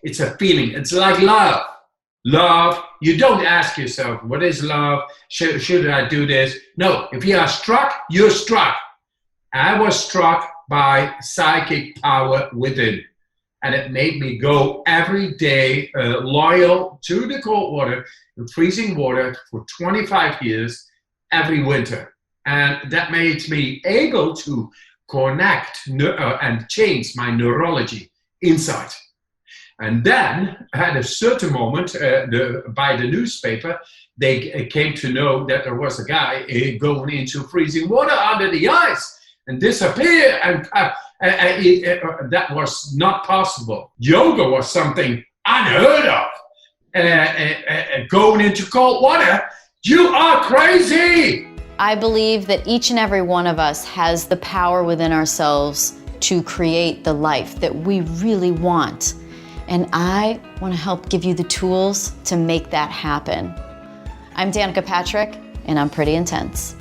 It's a feeling. It's like love. Love, you don't ask yourself, what is love? Should I do this? No, if you are struck, you're struck. I was struck by psychic power within. And it made me go every day loyal to the cold water, the freezing water for 25 years, every winter. And that made me able to connect and change my neurology inside. And then, at a certain moment, by the newspaper, they came to know that there was a guy going into freezing water under the ice and disappear. And that was not possible. Yoga was something unheard of. Going into cold water, you are crazy. I believe that each and every one of us has the power within ourselves to create the life that we really want. And I want to help give you the tools to make that happen. I'm Danica Patrick, and I'm pretty intense.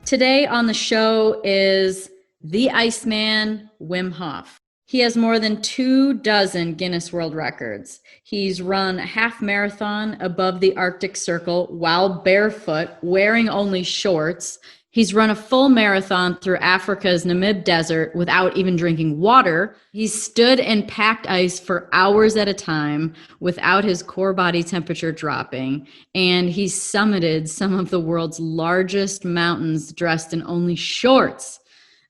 Today on the show is the Iceman, Wim Hof. He has more than 24 Guinness World Records. He's run a half marathon above the Arctic Circle while barefoot, wearing only shorts. He's run a full marathon through Africa's Namib Desert without even drinking water. He's stood in packed ice for hours at a time without his core body temperature dropping. And he's summited some of the world's largest mountains dressed in only shorts.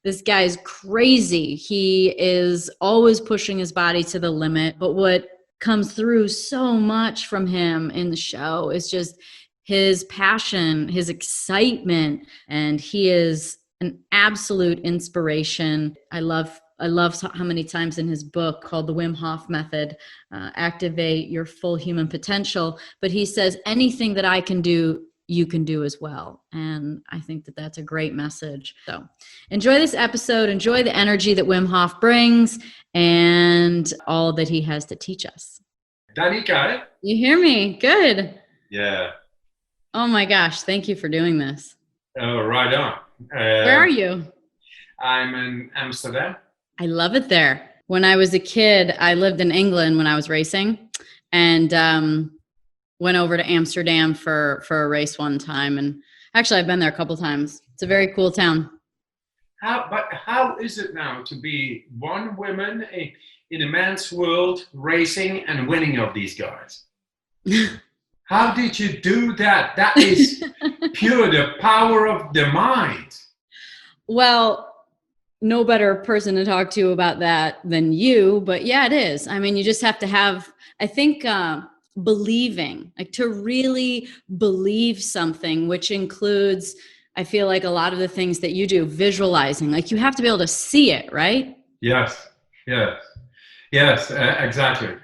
This guy's crazy. He is always pushing his body to the limit. But what comes through so much from him in the show is just his passion, his excitement, and he is an absolute inspiration. I love how many times in his book called The Wim Hof Method, Activate Your Full Human Potential, but he says anything that I can do, you can do as well. And I think that that's a great message. So enjoy this episode, enjoy the energy that Wim Hof brings and all that he has to teach us. Danica? You hear me? Good. Yeah. Oh my gosh, thank you for doing this. Oh, right on. Where are you? I'm in Amsterdam. I love it there. When I was a kid, I lived in England when I was racing and went over to Amsterdam for a race one time. And actually, I've been there a couple times. It's a very cool town. How is it now to be one woman in a man's world racing and winning of these guys? How did you do that? That is pure the power of the mind. Well, no better person to talk to about that than you, but yeah, it is. I mean, you just have to have, I think, believing, like to really believe something, which includes, I feel like a lot of the things that you do, visualizing, like you have to be able to see it, right? Yes, exactly.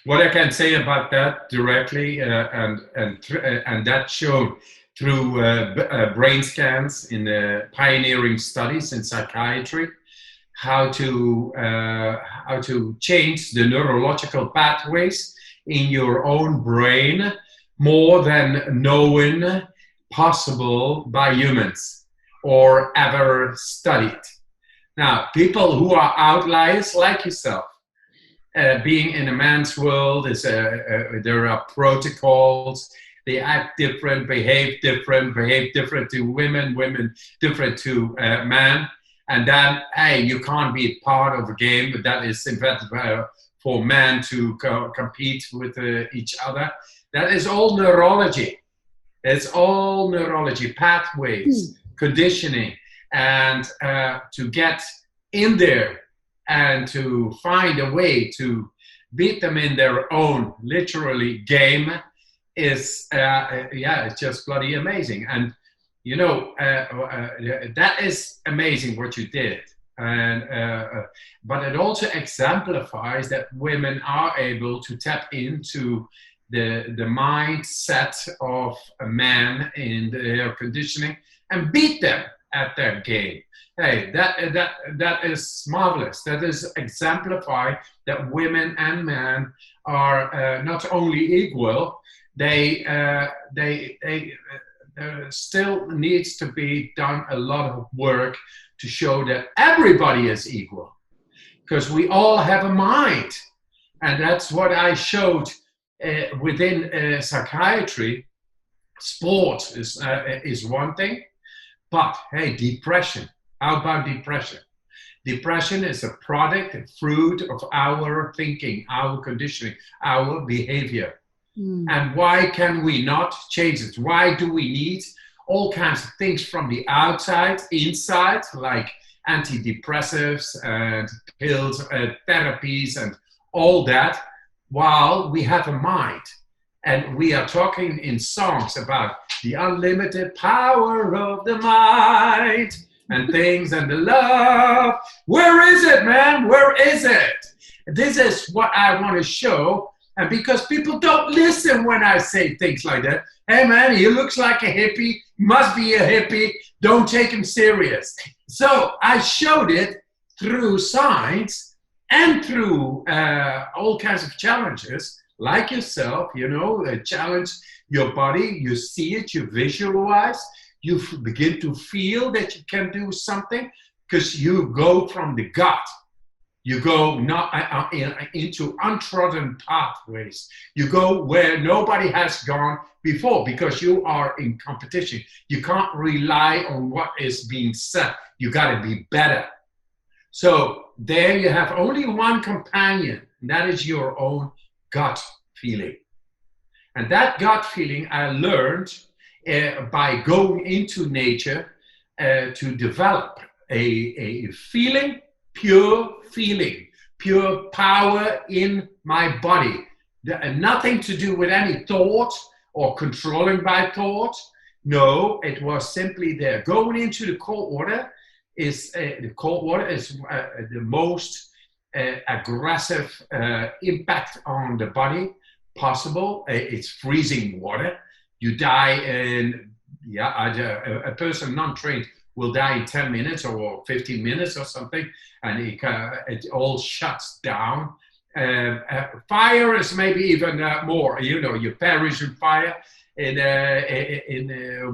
What I can say about that directly, and that shown through brain scans in pioneering studies in psychiatry, how to change the neurological pathways in your own brain more than known possible by humans or ever studied. Now, people who are outliers like yourself, being in a man's world, there are protocols. They act different, behave different to women, women different to men. And then, hey, you can't be part of a game that is invented for men to compete with each other. That is all neurology. It's all neurology, pathways, conditioning, and to get in there and to find a way to beat them in their own, literally, game is, it's just bloody amazing. And, you know, that is amazing what you did. And but it also exemplifies that women are able to tap into the mindset of a man in their conditioning and beat them at their game. Hey, that is marvelous. That is exemplify that women and men are not only equal. There still needs to be done a lot of work to show that everybody is equal, because we all have a mind. And that's what I showed within psychiatry. Sport is one thing, but hey, depression. How about depression? Depression is a product, a fruit of our thinking, our conditioning, our behavior. And why can we not change it? Why do we need all kinds of things from the outside, inside, like antidepressives and pills, therapies and all that, while we have a mind? And we are talking in songs about the unlimited power of the mind and things and the love. Where is it, man? Where is it? This is what I want to show. And because people don't listen when I say things like that. Hey, man, he looks like a hippie. Must be a hippie. Don't take him serious. So I showed it through science and through all kinds of challenges, like yourself, challenge your body. You see it, you visualize, you begin to feel that you can do something because you go from the gut. You go not into untrodden pathways. You go where nobody has gone before because you are in competition. You can't rely on what is being said. You got to be better. So there you have only one companion, and that is your own gut feeling. And that gut feeling I learned by going into nature to develop a feeling, pure power in my body. Nothing to do with any thought or controlling by thought. No, it was simply there. Going into the cold water is the most aggressive impact on the body possible. It's freezing water. You die in, a person non-trained will die in 10 minutes or 15 minutes or something, and it all shuts down. Fire is maybe even more. You perish in fire in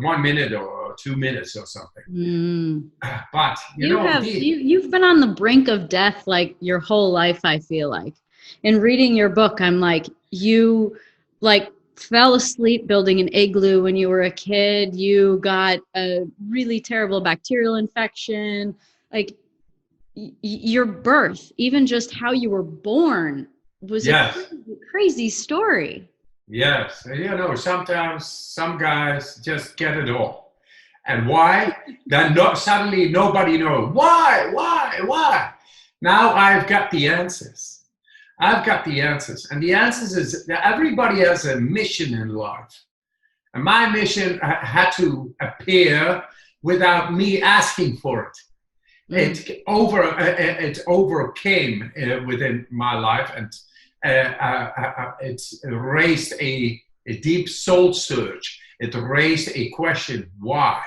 1 minute or 2 minutes or something. But you've been on the brink of death like your whole life. I feel like, in reading your book, I'm like, you fell asleep building an igloo when you were a kid. You got a really terrible bacterial infection. Like your birth, even just how you were born, was a crazy story. Yes. Sometimes some guys just get it all. And why? Then suddenly nobody knows. Why? Now I've got the answers. And the answers is that everybody has a mission in life. And my mission had to appear without me asking for it. It overcame within my life, and it raised a deep soul search. It raised a question, why?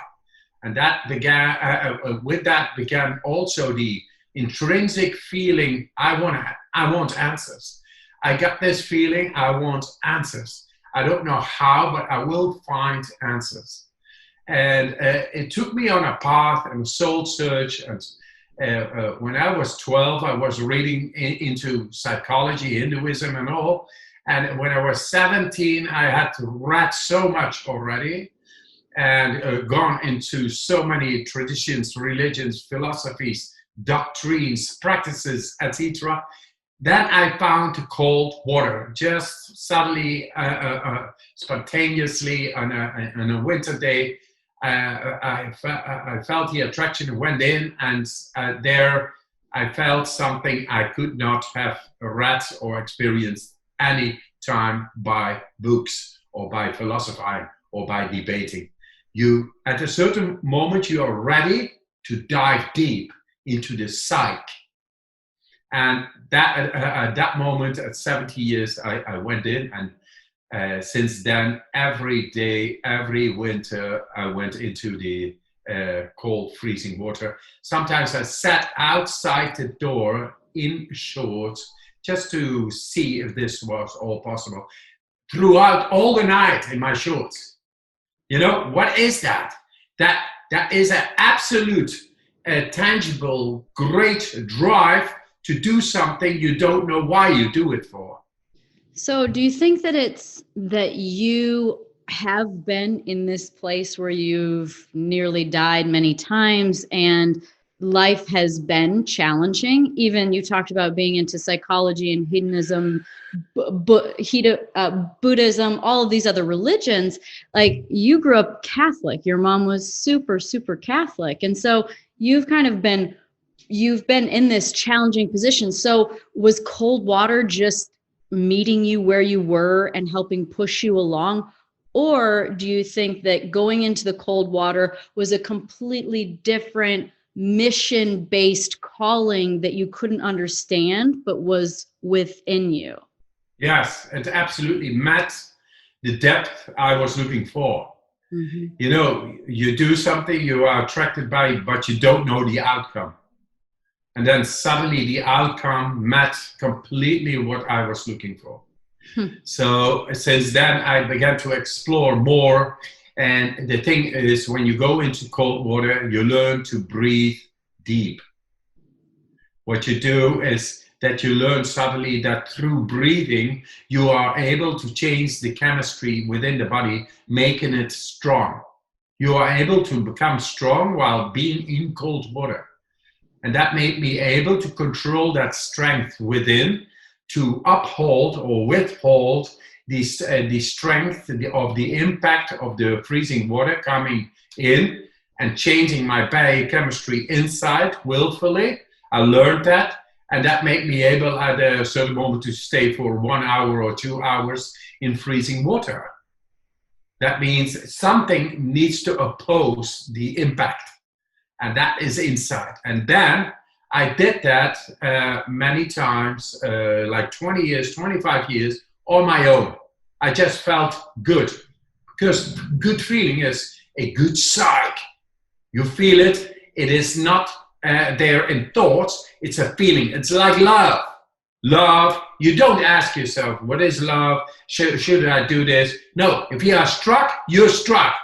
And that began also the intrinsic feeling, I want answers. I got this feeling, I want answers. I don't know how, but I will find answers. And it took me on a path and a soul search. And when I was 12, I was reading into psychology, Hinduism and all. And when I was 17, I had read so much already and gone into so many traditions, religions, philosophies, doctrines, practices, etc. Then I found cold water, just suddenly, spontaneously on a winter day. I felt the attraction, went in, and there I felt something I could not have read or experienced any time by books or by philosophizing or by debating. At a certain moment, you are ready to dive deep into the psyche. And at that moment, at 70 years, I went in, and since then, every day, every winter, I went into the cold, freezing water. Sometimes I sat outside the door in shorts just to see if this was all possible. Throughout all the night in my shorts. What is that? That is an absolute, tangible, great drive to do something you don't know why you do it for. So do you think that it's that you have been in this place where you've nearly died many times and life has been challenging? Even you talked about being into psychology and hedonism, Buddhism, all of these other religions. Like, you grew up Catholic. Your mom was super, super Catholic. And so you've been in this challenging position. So was cold water just meeting you where you were and helping push you along? Or do you think that going into the cold water was a completely different mission-based calling that you couldn't understand, but was within you? Yes, it absolutely met the depth I was looking for. Mm-hmm. You know, you do something, you are attracted by it, but you don't know the outcome. And then suddenly the outcome met completely what I was looking for. So since then, I began to explore more. And the thing is, when you go into cold water, you learn to breathe deep. What you do is that you learn suddenly that through breathing, you are able to change the chemistry within the body, making it strong. You are able to become strong while being in cold water. And that made me able to control that strength within, to uphold or withhold the strength of the impact of the freezing water coming in and changing my biochemistry inside willfully. I learned that, and that made me able at a certain moment to stay for 1 hour or 2 hours in freezing water. That means something needs to oppose the impact. And that is inside. And then I did that many times, like 20 years, 25 years on my own. I just felt good, because good feeling is a good psych. You feel it. It is not there in thoughts. It's a feeling. It's like love. Love, you don't ask yourself, what is love? Should I do this? No, if you are struck, you're struck.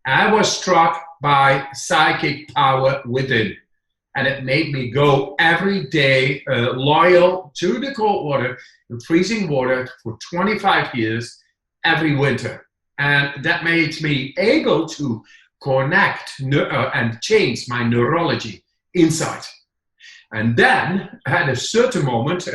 I was struck by psychic power within. And it made me go every day loyal to the cold water, the freezing water for 25 years, every winter. And that made me able to connect and change my neurology inside. And then at a certain moment,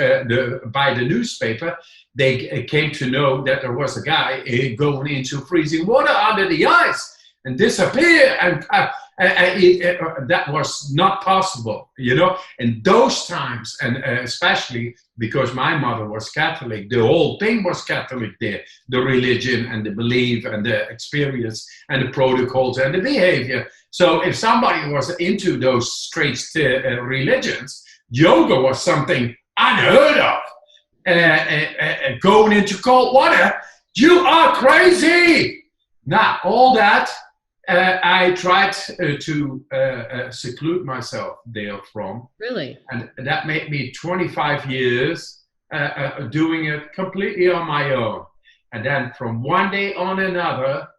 by the newspaper, they came to know that there was a guy going into freezing water under the ice and disappear, and that was not possible, you know. In those times, and especially because my mother was Catholic, the whole thing was Catholic there, the religion and the belief and the experience and the protocols and the behavior. So if somebody was into those strange religions, yoga was something unheard of. Going into cold water, you are crazy. Now, all that, I tried to seclude myself therefrom. Really? And that made me 25 years doing it completely on my own. And then from one day on another,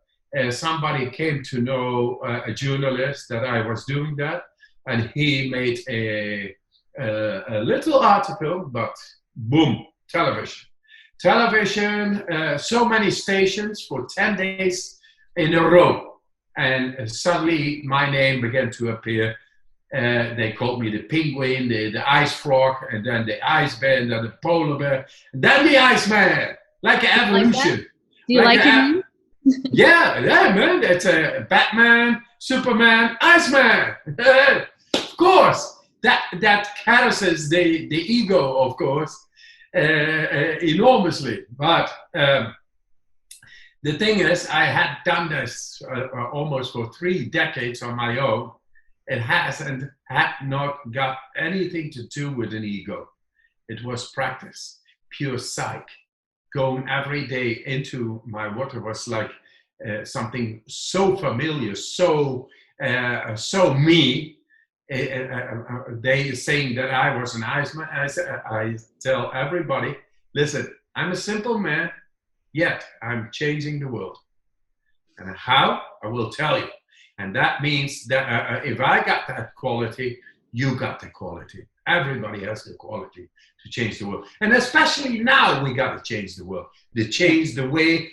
somebody came to know, a journalist, that I was doing that. And he made a little article, but boom, television. Television, so many stations for 10 days in a row. And suddenly my name began to appear. They called me the penguin, the ice frog, and then the Iceman, and the polar bear, and then the Iceman, like an evolution. Do you like him? Yeah, man. It's a Batman, Superman, Iceman. Of course, that harasses the ego, of course, enormously. But the thing is, I had done this almost for 3 decades on my own. It had not got anything to do with an ego. It was practice, pure psych. Going every day into my water was like something so familiar, so me. They saying that I was an Iceman. I tell everybody, listen, I'm a simple man. Yet I'm changing the world. And how? I will tell you. And that means that if I got that quality, you got the quality. Everybody has the quality to change the world. And especially now, we got to change the world. To change the way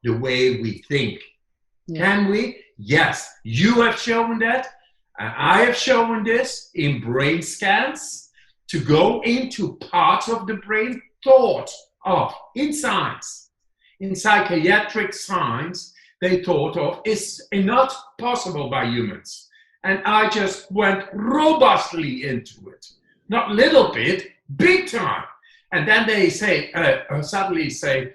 we think. Yeah. Can we? Yes. You have shown that. And I have shown this in brain scans to go into parts of the brain thought of in science. In psychiatric science, they thought of is not possible by humans. And I just went robustly into it. Not little bit, big time. And then they say, suddenly say,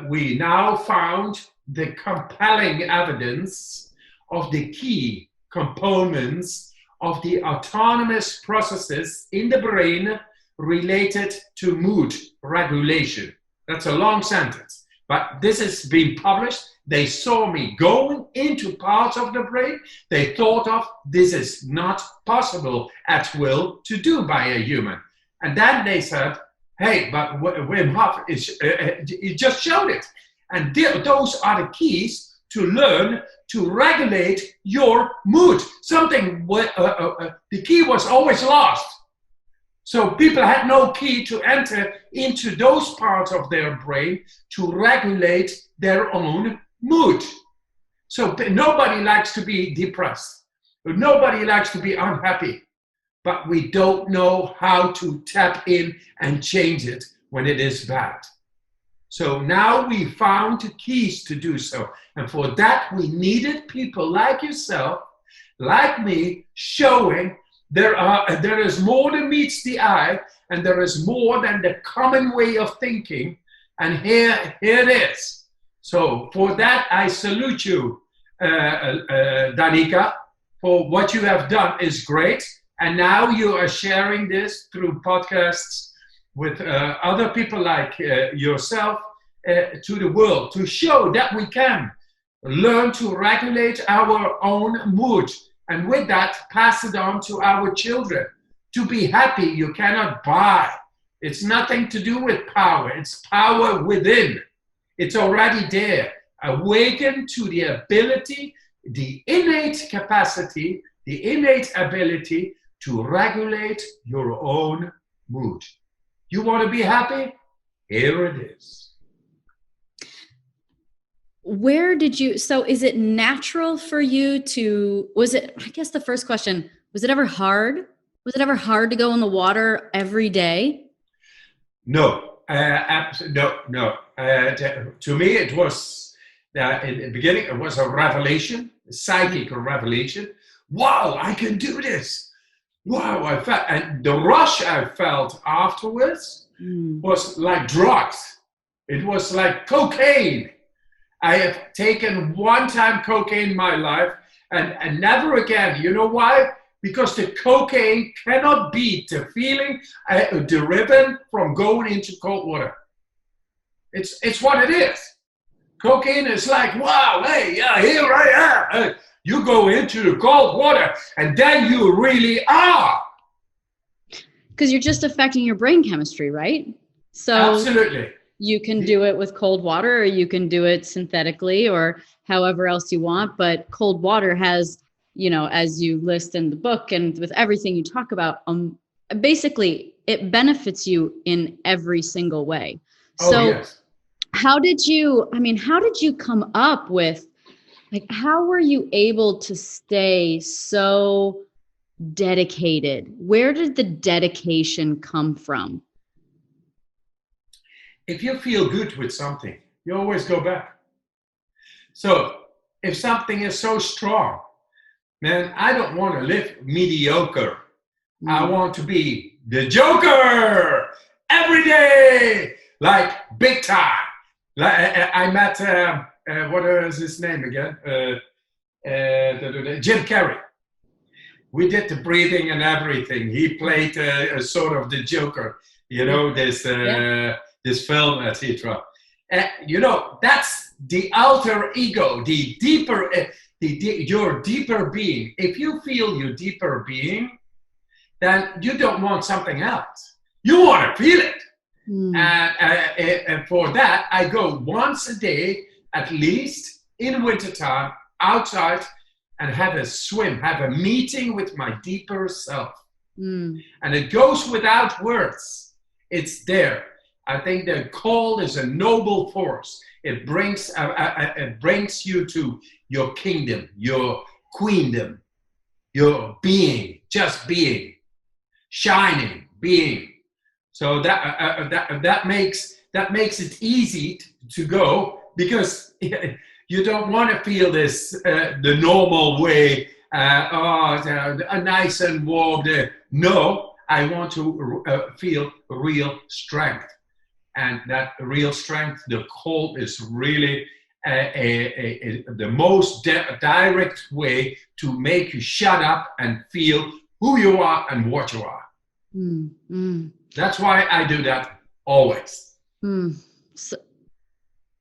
we now found the compelling evidence of the key components of the autonomous processes in the brain related to mood regulation. That's a long sentence, but this has been published. They saw me going into parts of the brain. They thought of this is not possible at will to do by a human. And then they said, hey, but Wim Hof, he just showed it. And those are the keys to learn to regulate your mood. Something, the key was always lost. So people had no key to enter into those parts of their brain to regulate their own mood. So nobody likes to be depressed. Nobody likes to be unhappy. But we don't know how to tap in and change it when it is bad. So now we found the keys to do so. And for that, we needed people like yourself, like me, showing there is more than meets the eye, and there is more than the common way of thinking. And here it is. So for that, I salute you, Danica, for what you have done is great. And now you are sharing this through podcasts with other people like yourself to the world, to show that we can learn to regulate our own mood. And with that, pass it on to our children. To be happy, you cannot buy. It's nothing to do with power. It's power within. It's already there. Awaken to the ability, the innate capacity, the innate ability to regulate your own mood. You want to be happy? Here it is. Where did you, so is it natural for you to, I guess the first question, was it ever hard? Was it ever hard to go in the water every day? No, no. To me, it was, in the beginning, it was a revelation, a psychic revelation. Wow, I can do this. Wow, I felt, and the rush I felt afterwards was like drugs. It was like cocaine. I have taken one time cocaine in my life and never again. You know why? Because the cocaine cannot beat the feeling derived from going into cold water. It's what it is. Cocaine is like, wow, hey, yeah, here I am. You go into the cold water and then you really are. Because you're just affecting your brain chemistry, right? So absolutely. You can do it with cold water, or you can do it synthetically, or however else you want. But cold water has, as you list in the book and with everything you talk about, basically it benefits you in every single way. So yes. How did you come up with, how were you able to stay so dedicated? Where did the dedication come from? If you feel good with something, you always go back. So if something is so strong, man, I don't want to live mediocre. I want to be the Joker every day, like big time. Like I met, what is his name again? Jim Carrey. We did the breathing and everything. He played sort of the Joker, this film, etc. That's the alter ego, the deeper, your deeper being. If you feel your deeper being, then you don't want something else. You want to feel it. And for that, I go once a day, at least in wintertime, outside, and have a swim, have a meeting with my deeper self. Mm. And it goes without words. It's there. I think the cold is a noble force. It brings you to your kingdom, your queendom, your being, just being, shining, being. So that makes it easy to go, because you don't want to feel this the normal way. Nice and warm. No, I want to feel real strength. And that real strength, the cold is really the most direct way to make you shut up and feel who you are and what you are. Mm. Mm. That's why I do that always. Mm. So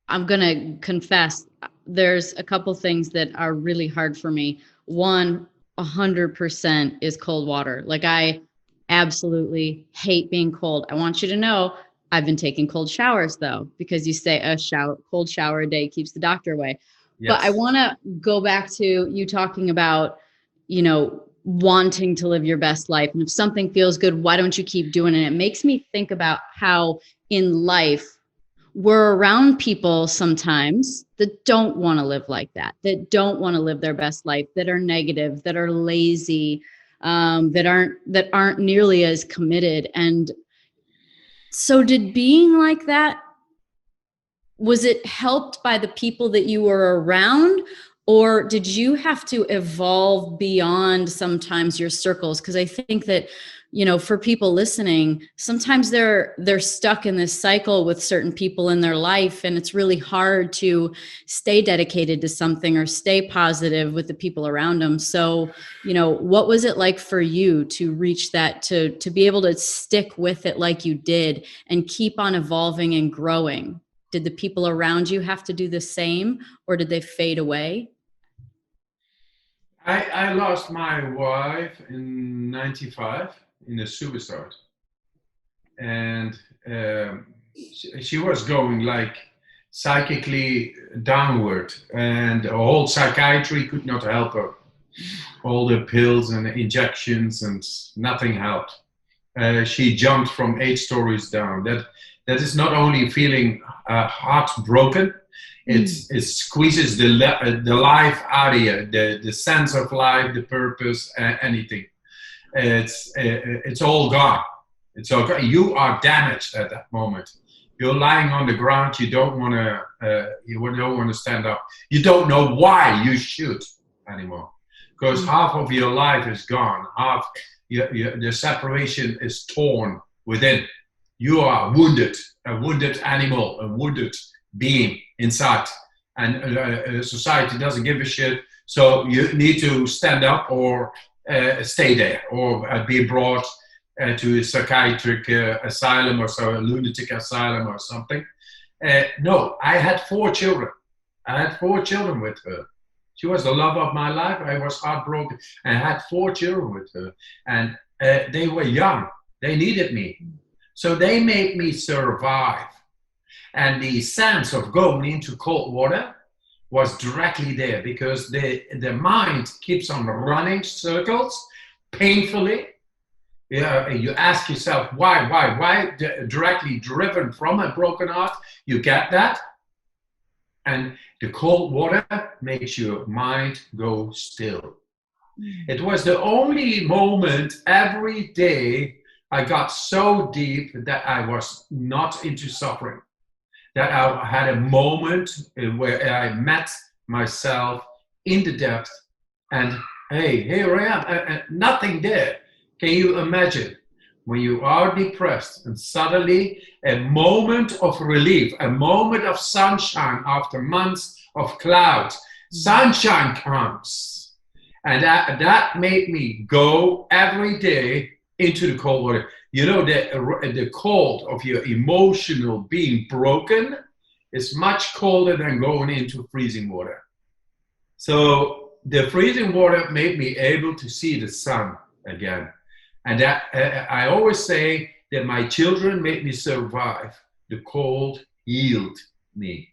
I'm going to confess, there's a couple things that are really hard for me. One, 100% is cold water. Like, I absolutely hate being cold. I want you to know I've been taking cold showers, though, because you say cold shower a day keeps the doctor away. Yes. But I want to go back to you talking about, wanting to live your best life. And if something feels good, why don't you keep doing it? It makes me think about how in life we're around people sometimes that don't want to live like that don't want to live their best life, that are negative, that are lazy, that aren't nearly as committed. And so did being like that, was it helped by the people that you were around, or did you have to evolve beyond sometimes your circles? Because I think that, for people listening, sometimes they're stuck in this cycle with certain people in their life, and it's really hard to stay dedicated to something or stay positive with the people around them. So, what was it like for you to reach that, to be able to stick with it like you did and keep on evolving and growing? Did the people around you have to do the same, or did they fade away? I lost my wife in 95 in a suicide. And she was going like psychically downward, and the whole psychiatry could not help her. All the pills and injections, and nothing helped. She jumped from 8 stories down. That is not only feeling heartbroken, it squeezes the life out of you, the sense of life, the purpose, anything. It's all gone. It's all gone. You are damaged at that moment. You're lying on the ground. You don't want to stand up. You don't know why you should anymore, because half of your life is gone. Half the separation is torn within. You are wounded, a wounded animal, a wounded being inside, and society doesn't give a shit. So you need to stand up or stay there, or be brought to a psychiatric asylum, or so, a lunatic asylum or something. No, I had 4 children. I had 4 children with her. She was the love of my life. I was heartbroken. I had 4 children with her, and they were young. They needed me. So they made me survive. And the sense of going into cold water was directly there, because the mind keeps on running circles painfully. You ask yourself, why? Directly driven from a broken heart, you get that. And the cold water makes your mind go still. It was the only moment every day I got so deep that I was not into suffering. That I had a moment where I met myself in the depth, and hey, here I am, nothing there. Can you imagine when you are depressed and suddenly a moment of relief, a moment of sunshine after months of clouds, sunshine comes. And that made me go every day into the cold water. The cold of your emotional being broken is much colder than going into freezing water. So the freezing water made me able to see the sun again. And that I always say that my children made me survive. The cold healed me.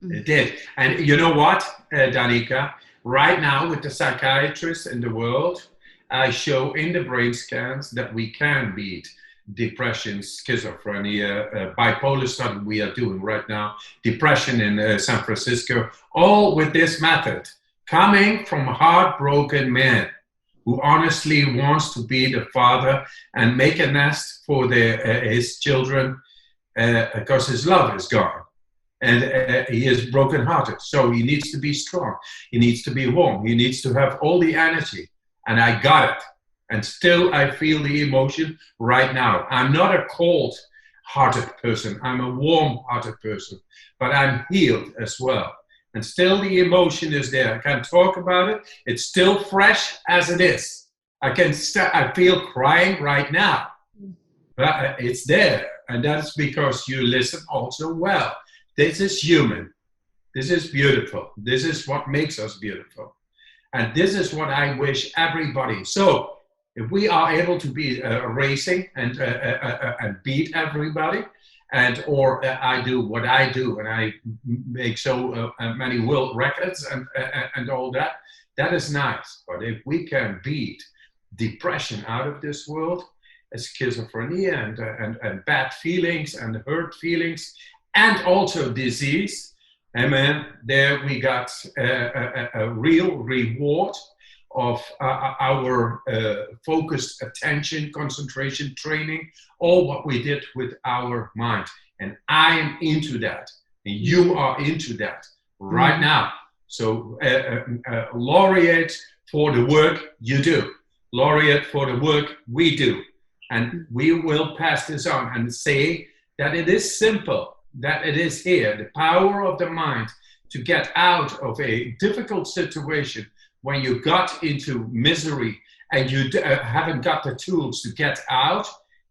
It did. And you know what, Danica? Right now, with the psychiatrists in the world, I show in the brain scans that we can beat depression, schizophrenia, bipolar study we are doing right now, depression in San Francisco, all with this method, coming from a heartbroken man who honestly wants to be the father and make a nest for his children because his love is gone. And he is brokenhearted, so he needs to be strong. He needs to be warm. He needs to have all the energy. And I got it. And still I feel the emotion right now. I'm not a cold-hearted person. I'm a warm-hearted person. But I'm healed as well. And still the emotion is there. I can talk about it. It's still fresh as it is. I feel crying right now. But it's there. And that's because you listen also well. This is human. This is beautiful. This is what makes us beautiful. And this is what I wish everybody. So if we are able to be racing and beat everybody, or I do what I do, and I make so many world records and all that, that is nice. But if we can beat depression out of this world, schizophrenia and bad feelings and hurt feelings, and also disease, amen, there we got a real reward of our focused attention, concentration, training, all what we did with our mind. And I am into that. And you are into that right now. So laureate for the work you do. Laureate for the work we do. And we will pass this on and say that it is simple, that it is here, the power of the mind to get out of a difficult situation when you got into misery and you haven't got the tools to get out.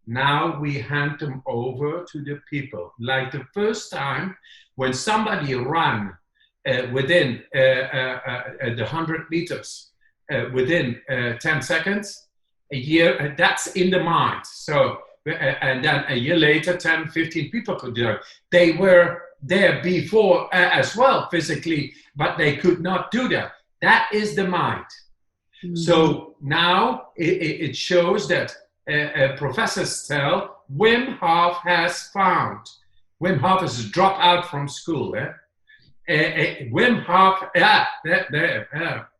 Now we hand them over to the people. Like the first time when somebody ran within the 100 meters, within 10 seconds, a year, that's in the mind. So, and then a year later, 10, 15 people could do it. They were there before as well, physically, but they could not do that. That is the mind. Mm-hmm. So now it shows that professors tell Wim Hof has found. Wim Hof is a dropout from school. Wim Hof,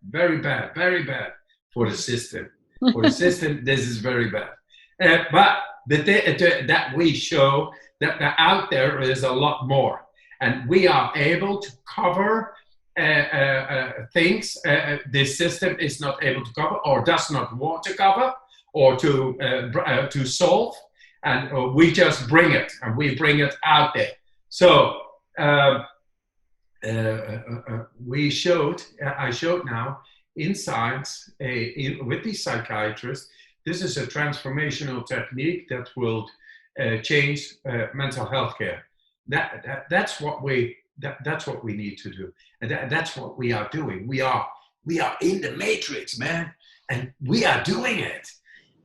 very bad for the system. For the system, this is very bad. But that we show that out there is a lot more. And we are able to cover things this system is not able to cover or does not want to cover or to solve. And we just bring it, and we bring it out there. So I showed now in science with these psychiatrists, this is a transformational technique that will change mental health care. That's what we need to do, and that's what we are doing. We are in the matrix, man, and we are doing it.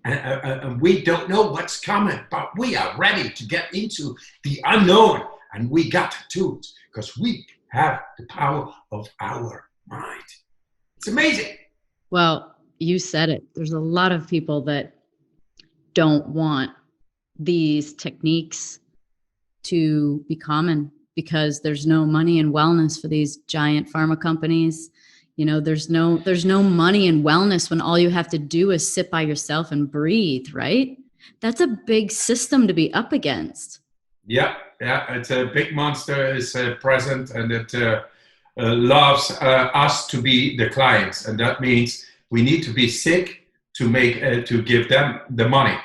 And we don't know what's coming, but we are ready to get into the unknown, and we got the tools because we have the power of our mind. It's amazing. Well, you said it. There's a lot of people that don't want these techniques to be common because there's no money in wellness for these giant pharma companies. You know, there's no money in wellness when all you have to do is sit by yourself and breathe, right? That's a big system to be up against. Yeah, it's a big monster is present, and it loves us to be the clients, and that means we need to be sick to give them the money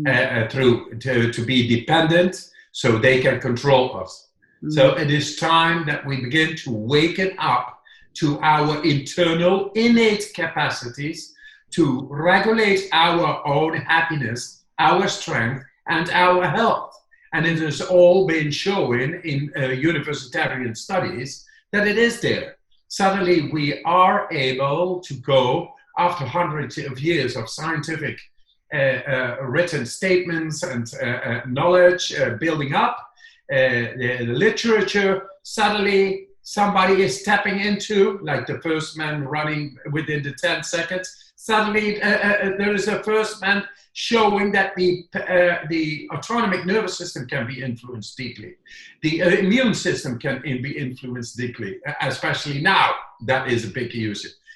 to be dependent, so they can control us. So it is time that we begin to waken up to our internal innate capacities to regulate our own happiness, our strength, and our health. And it has all been shown in universitarian studies that it is there. Suddenly we are able to go, after hundreds of years of scientific written statements and knowledge building up, the literature, suddenly somebody is tapping into, like the first man running within the 10 seconds, suddenly there is a first man showing that the autonomic nervous system can be influenced deeply. The immune system can be influenced deeply, especially now. That is a big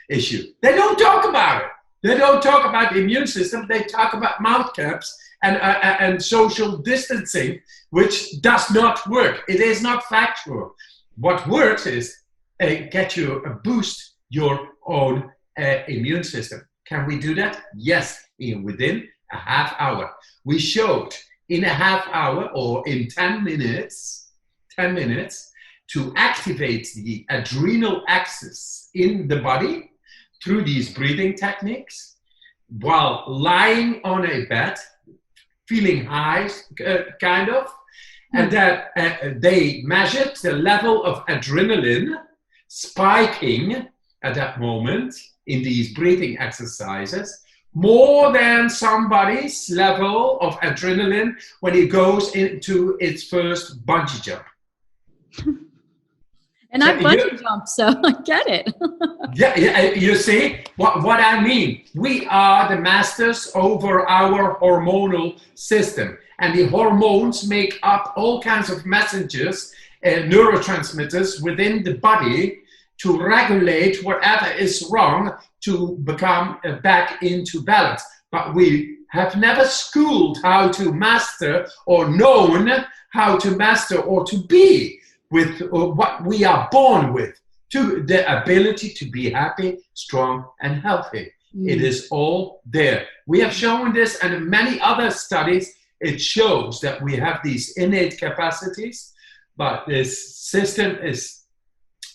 issue. They don't talk about it. They don't talk about the immune system. They talk about mouth caps and social distancing, which does not work. It is not factual. What works is get you boost your own immune system. Can we do that? Yes, within a half hour. We showed in a half hour or in 10 minutes to activate the adrenal axis in the body through these breathing techniques while lying on a bed, feeling high, kind of, and that they measured the level of adrenaline spiking at that moment in these breathing exercises more than somebody's level of adrenaline when he goes into its first bungee jump. And I bungee jump, so I get it. Yeah, you see what I mean. We are the masters over our hormonal system, and the hormones make up all kinds of messengers, neurotransmitters within the body to regulate whatever is wrong to become back into balance. But we have never schooled how to master or known how to master or to be with what we are born with, to the ability to be happy, strong, and healthy. It is all there. We have shown this, and in many other studies, it shows that we have these innate capacities, but this system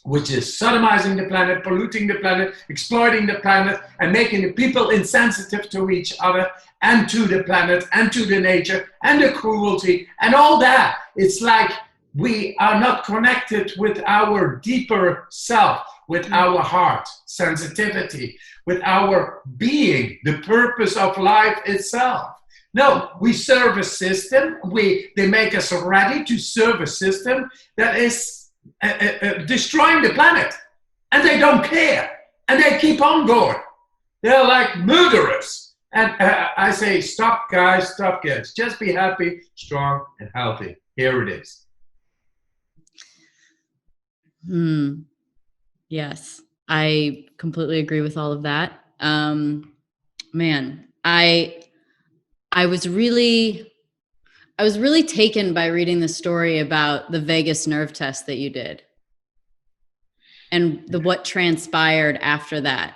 which is sodomizing the planet, polluting the planet, exploiting the planet, and making the people insensitive to each other and to the planet and to the nature and the cruelty and all that. It's like we are not connected with our deeper self, with our heart, sensitivity, with our being, the purpose of life itself. No, we serve a system. They make us ready to serve a system that is destroying the planet, and they don't care, and they keep on going. They're like murderers. And I say, stop, guys, stop, kids. Just be happy, strong, and healthy. Here it is. Yes, I completely agree with all of that. Man, I was really taken by reading the story about the vagus nerve test that you did and what transpired after that.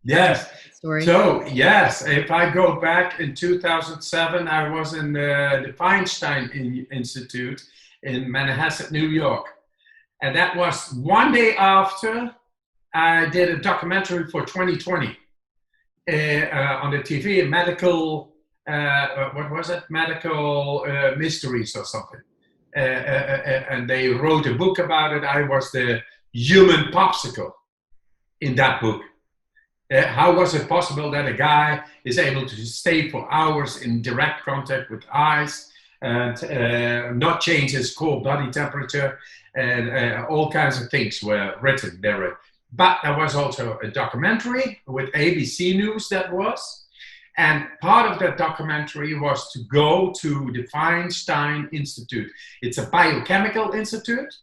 Yes. Story. So, yes, if I go back in 2007, I was in the Feinstein Institute in Manhasset, New York. And that was one day after I did a documentary for 2020 on the TV, medical, what was it? Medical mysteries or something. And they wrote a book about it. I was the human popsicle in that book. How was it possible that a guy is able to stay for hours in direct contact with ice and not change his core body temperature, and all kinds of things were written there. But there was also a documentary with ABC News that was, and part of that documentary was to go to the Feinstein Institute. It's a biochemical institute,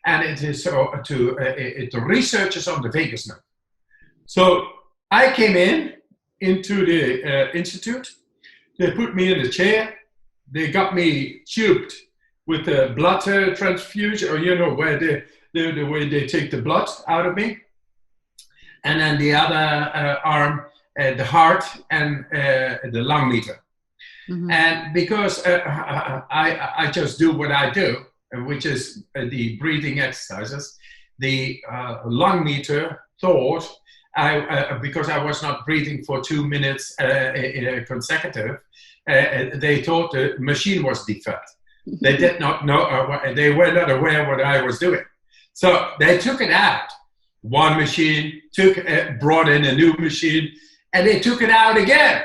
and it is it researches on the vagus nerve. So I came into the institute. They put me in a chair. They got me tubed with a blood transfusion, or where the way they take the blood out of me, and then the other arm, the heart and the lung meter. Mm-hmm. And because I just do what I do, which is the breathing exercises, the lung meter thought, because I was not breathing for 2 minutes consecutive, they thought the machine was defect. They did not know, they were not aware what I was doing. So they took it out. One machine brought in a new machine, and they took it out again.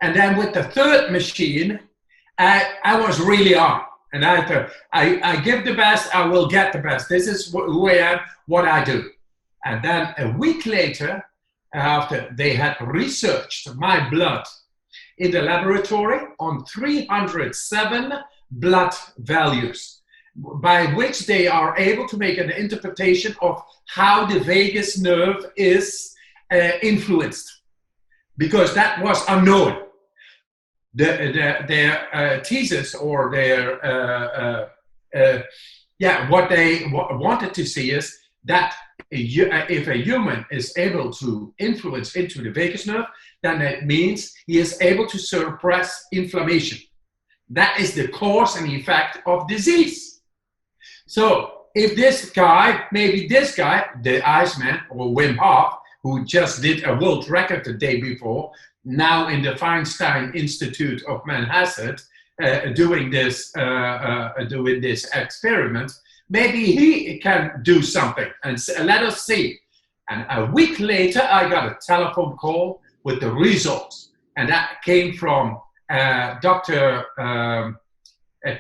And then with the third machine, I was really on. And I thought, I give the best, I will get the best. This is who I am, what I do. And then a week later, after they had researched my blood in the laboratory on 307 blood values, by which they are able to make an interpretation of how the vagus nerve is influenced, because that was unknown. Their thesis, or their what they wanted to see is that if a human is able to influence into the vagus nerve, then it means he is able to suppress inflammation. That is the cause and effect of disease. So if this guy, maybe this guy, the Iceman or Wim Hof, who just did a world record the day before, now in the Feinstein Institute of Manhasset, doing this experiment, maybe he can do something, and let us see. And a week later, I got a telephone call with the results, and that came from Dr.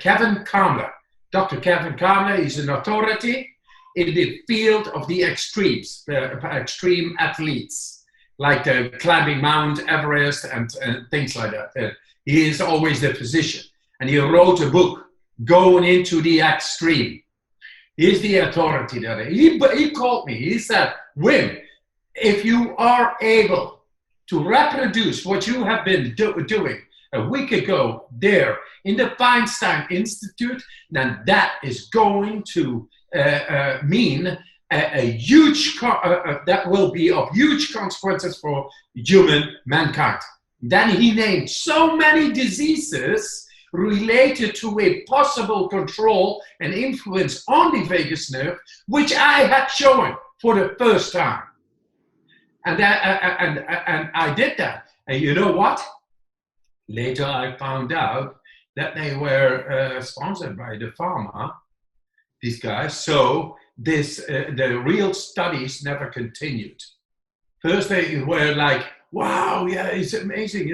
Kevin Kamler. Dr. Kevin Kamler is an authority in the field of the extremes, the extreme athletes, like climbing Mount Everest and things like that. He is always the physician, and he wrote a book, Going into the Extreme. He's the authority there. He called me. He said, Wim, if you are able to reproduce what you have been doing a week ago there in the Feinstein Institute, then that is going to mean a huge, that will be of huge consequences for mankind. Then he named so many diseases related to a possible control and influence on the vagus nerve, which I had shown for the first time. And I did that. And you know what? Later I found out that they were sponsored by the pharma, these guys. So the real studies never continued. First they were like, wow, yeah, it's amazing.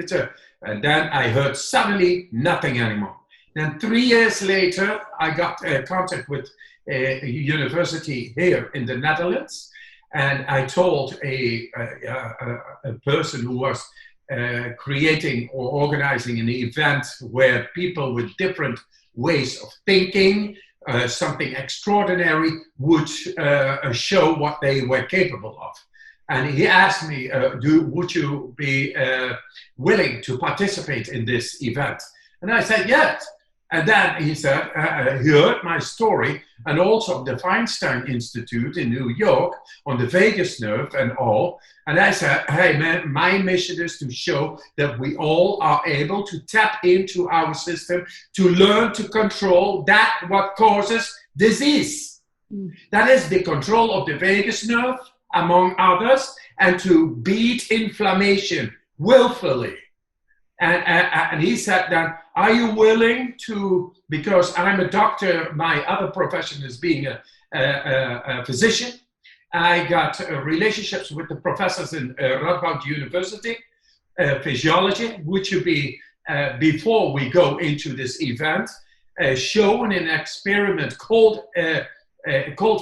And then I heard suddenly nothing anymore. Then 3 years later, I got contact with a university here in the Netherlands, and I told a person who was creating or organizing an event where people with different ways of thinking, something extraordinary, would show what they were capable of. And he asked me, would you be willing to participate in this event? And I said, yes. And then he said, he heard my story, and also the Feinstein Institute in New York on the vagus nerve and all. And I said, hey man, my mission is to show that we all are able to tap into our system to learn to control that what causes disease. That is the control of the vagus nerve, among others, and to beat inflammation willfully. And he said then, are you willing to, because I'm a doctor, my other profession is being a physician. I got relationships with the professors in Radboud University, physiology, which would be, before we go into this event, shown in an experiment called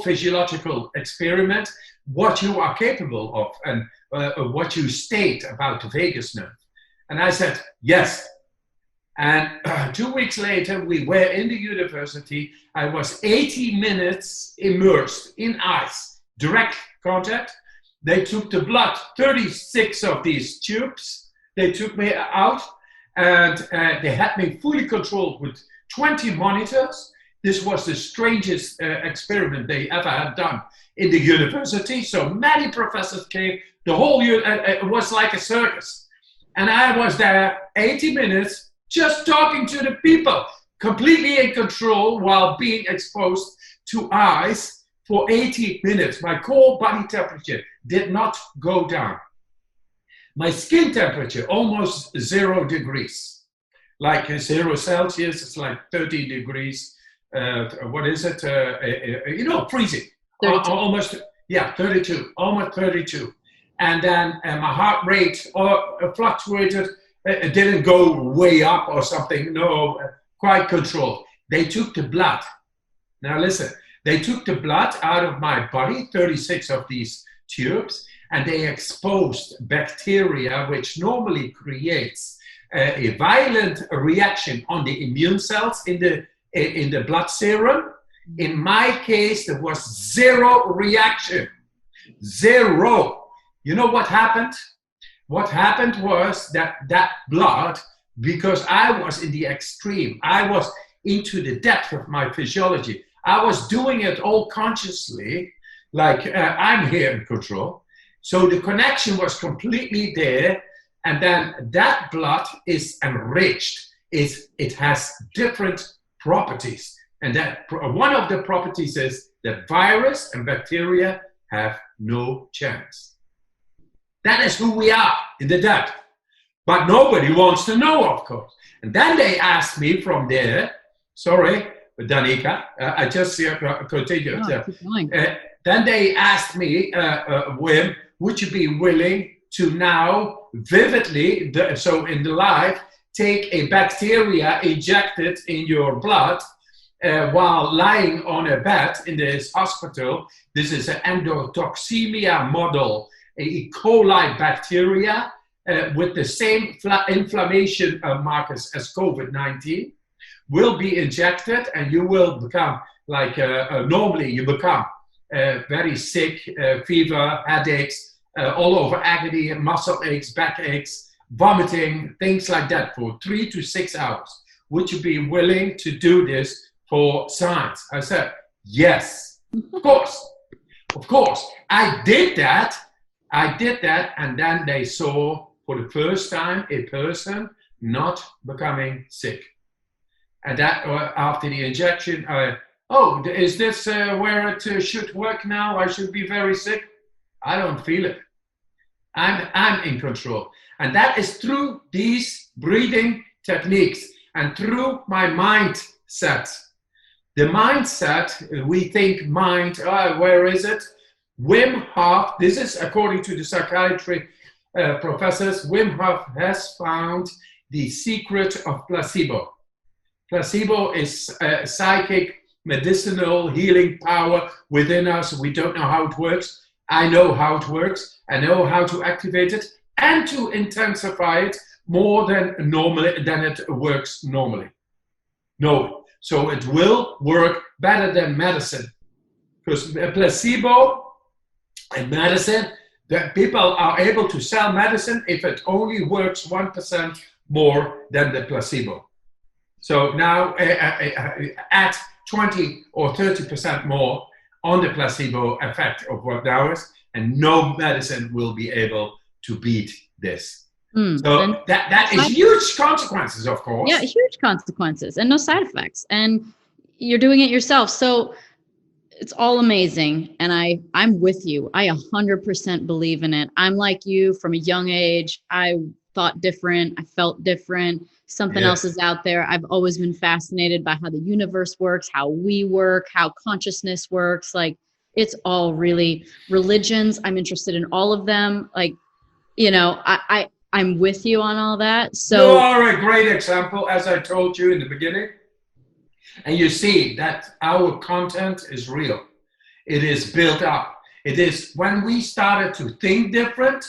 physiological experiment, what you are capable of and what you state about the vagus nerve. And I said, yes. And 2 weeks later, we were in the university. I was 80 minutes immersed in ice, direct contact. They took the blood, 36 of these tubes. They took me out, and they had me fully controlled with 20 monitors. This was the strangest experiment they ever had done in the university. So many professors came. The whole year, it was like a circus. And I was there 80 minutes just talking to the people, completely in control while being exposed to ice for 80 minutes. My core body temperature did not go down. My skin temperature, almost 0 degrees. Like 0 Celsius, it's like 30 degrees. What is it? Freezing. 32. Almost, yeah, 32, almost 32. And then my heart rate fluctuated. It didn't go way up or something. No, quite controlled. They took the blood. Now listen, they took the blood out of my body, 36 of these tubes, and they exposed bacteria, which normally creates a violent reaction on the immune cells in the blood serum. In my case, there was zero reaction. Zero. You know what happened? What happened was that blood, because I was in the extreme, I was into the depth of my physiology. I was doing it all consciously, like I'm here in control. So the connection was completely there. And then that blood is enriched. It has different properties. And that one of the properties is that virus and bacteria have no chance. That is who we are in the depth. But nobody wants to know, of course. And then they asked me from there, sorry, Danica, I just continued. No, keep going. Then they asked me, Wim, would you be willing to now vividly, so in the life, take a bacteria injected in your blood while lying on a bed in this hospital? This is an endotoxemia model, a E. coli bacteria with the same inflammation markers as COVID-19 will be injected, and you will become like normally you become very sick, fever, headaches, all over agony, muscle aches, back aches, vomiting, things like that for 3 to 6 hours. Would you be willing to do this for science? I said, yes, of course. Of course. I did that, and then they saw for the first time a person not becoming sick. And that after the injection, oh, is this where it should work now? I should be very sick. I don't feel it. I'm in control. And that is through these breathing techniques and through my mindset. The mindset, we think mind, where is it? Wim Hof, this is according to the psychiatry professors, Wim Hof has found the secret of placebo. Placebo is psychic, medicinal, healing power within us. We don't know how it works. I know how it works. I know how to activate it and to intensify it more than it works normally. No, so it will work better than medicine, because placebo and medicine, that people are able to sell medicine if it only works 1% more than the placebo. So now add 20 or 30% more on the placebo effect of what hours, and no medicine will be able to beat this. So that is huge consequences, of course. Yeah, huge consequences and no side effects. And you're doing it yourself. So it's all amazing. And I'm with you. I 100% believe in it. I'm like you from a young age. I thought different. I felt different. Something else is out there. I've always been fascinated by how the universe works, how we work, how consciousness works. Like, it's all really religions. I'm interested in all of them. Like, you know, I'm with you on all that. So you are a great example, as I told you in the beginning. And you see that our content is real. It is built up. It is when we started to think different,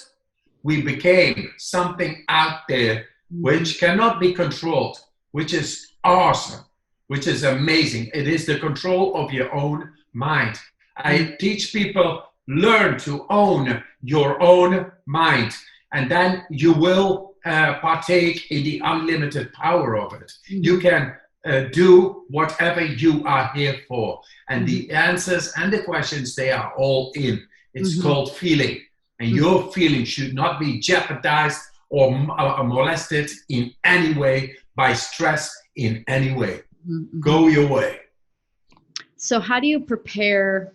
we became something out there which cannot be controlled, which is awesome, which is amazing. It is the control of your own mind. I teach people, learn to own your own mind, and then you will partake in the unlimited power of it. You can do whatever you are here for. And the answers and the questions, they are all in. It's called feeling. And your feeling should not be jeopardized or molested in any way by stress in any way. Go your way. So how do you prepare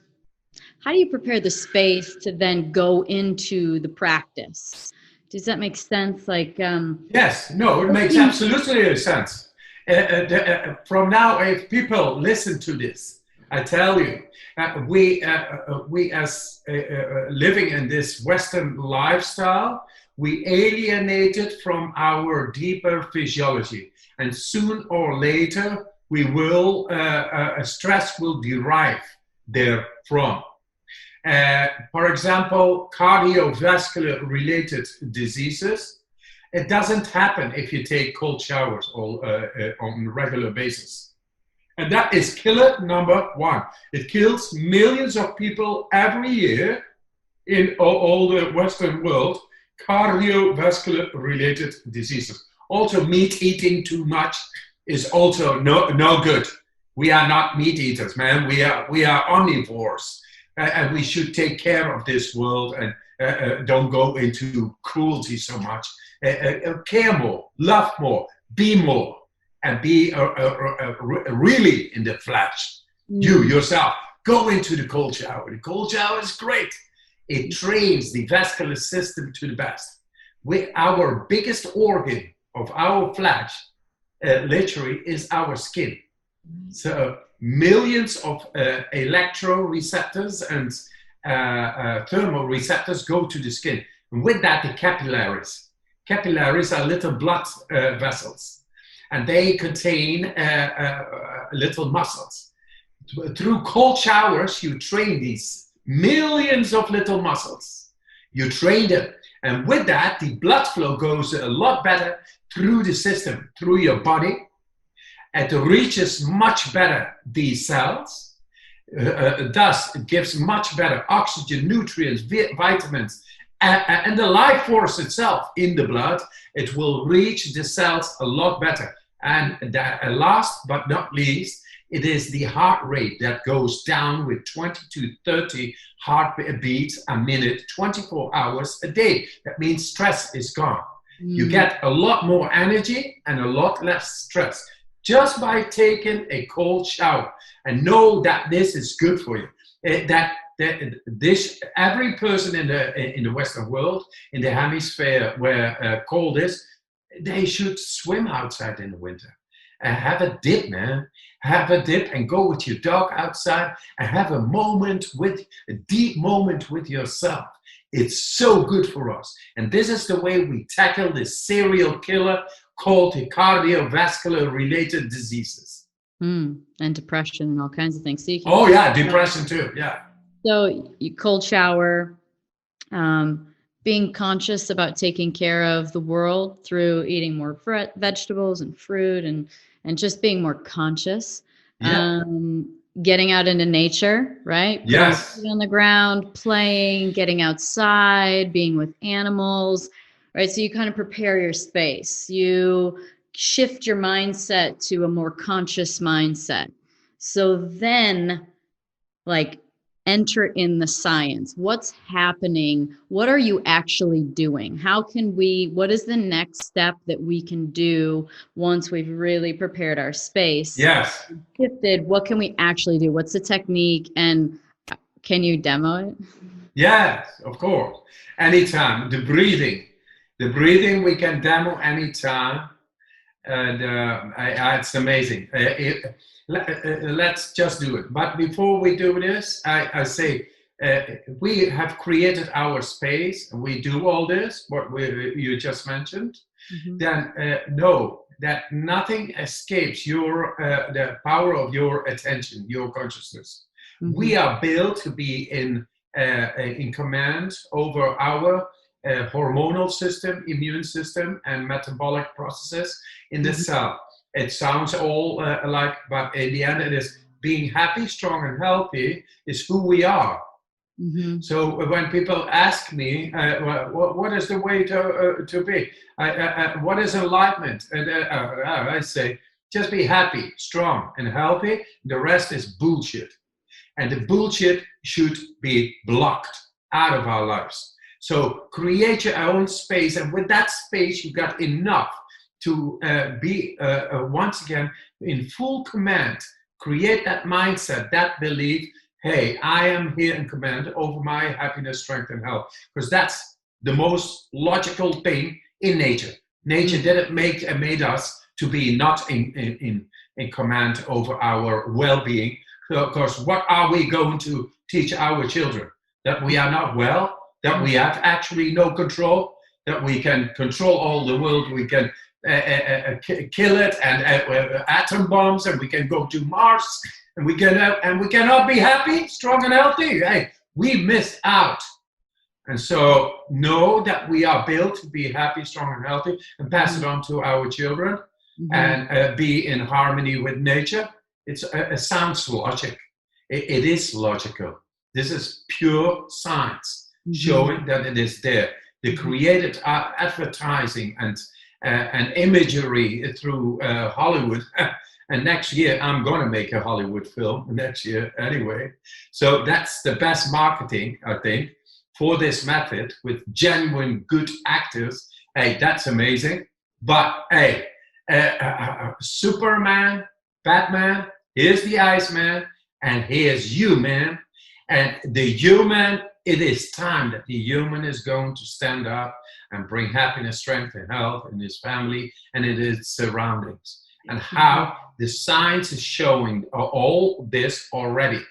the space to then go into the practice? Does that make sense? Like, yes, no, it makes absolutely sense. From now, if people listen to this, I tell you, we as living in this Western lifestyle, we alienated from our deeper physiology, and soon or later we will stress will derive therefrom. For example, cardiovascular related diseases. It doesn't happen if you take cold showers on a regular basis. And that is killer number one. It kills millions of people every year in all the Western world, cardiovascular related diseases. Also, meat eating too much is also no good. We are not meat eaters, man. We are omnivores, and we should take care of this world and don't go into cruelty so much. Care more, love more, be more, and be really in the flesh. You yourself, go into the cold shower. The cold shower is great. It trains the vascular system to the best. Our biggest organ of our flesh, literally, is our skin. So millions of electroreceptors and thermoreceptors go to the skin. And with that, the capillaries. Capillaries are little blood vessels, and they contain little muscles. Through cold showers, you train these millions of little muscles. You train them, and with that, the blood flow goes a lot better through the system, through your body. It reaches much better these cells. Thus, it gives much better oxygen, nutrients, vitamins, and the life force itself in the blood. It will reach the cells a lot better. And last but not least, it is the heart rate that goes down with 20 to 30 heartbeats a minute, 24 hours a day. That means stress is gone. You get a lot more energy and a lot less stress just by taking a cold shower. And know that this is good for you. Every person in the Western world, in the hemisphere where cold is, they should swim outside in the winter. Have a dip, man. Have a dip and go with your dog outside and have a deep moment with yourself. It's so good for us. And this is the way we tackle this serial killer called the cardiovascular related diseases. And depression and all kinds of things. So Depression too. Yeah. So you cold shower, being conscious about taking care of the world through eating more vegetables and fruit and just being more conscious. Yeah. Getting out into nature, right? Yes. On the ground, playing, getting outside, being with animals, right? So you kind of prepare your space. You shift your mindset to a more conscious mindset. So then, like, enter in the science. What's happening? What are you actually doing? What is the next step that we can do once we've really prepared our space? Yes. Shifted, what can we actually do? What's the technique? And can you demo it? Yes, of course. Anytime. The breathing we can demo anytime. And it's amazing. Let's just do it. But before we do this, I say we have created our space and we do all this, what you just mentioned. Then know that nothing escapes the power of your attention, your consciousness. We are built to be in command over our hormonal system, immune system, and metabolic processes in the cell. It sounds all alike, but in the end, it is being happy, strong, and healthy is who we are. So when people ask me, what is the way to be? What is enlightenment? And I say, just be happy, strong, and healthy. The rest is bullshit. And the bullshit should be blocked out of our lives. So create your own space, and with that space, you got enough to be, once again, in full command. Create that mindset, that belief, hey, I am here in command over my happiness, strength, and health. Because that's the most logical thing in nature. Nature didn't made us to be not in command over our well-being. So, of course, what are we going to teach our children? That we are not well? That we have actually no control? That we can control all the world? We can kill it and atom bombs, and we can go to Mars, and we cannot be happy, strong, and healthy. Hey, We miss out. And so know that we are built to be happy, strong, and healthy, and pass it on to our children, and be in harmony with nature. It sounds logic. It is logical. This is pure science, showing that it is there. The created advertising and imagery through Hollywood. And next year, I'm going to make a Hollywood film next year anyway. So that's the best marketing, I think, for this method with genuine good actors. Hey, that's amazing. But hey, Superman, Batman, here's the Iceman, and here's you, man. And the human, it is time that the human is going to stand up and bring happiness, strength, and health in his family and in his surroundings. And how the science is showing all this already.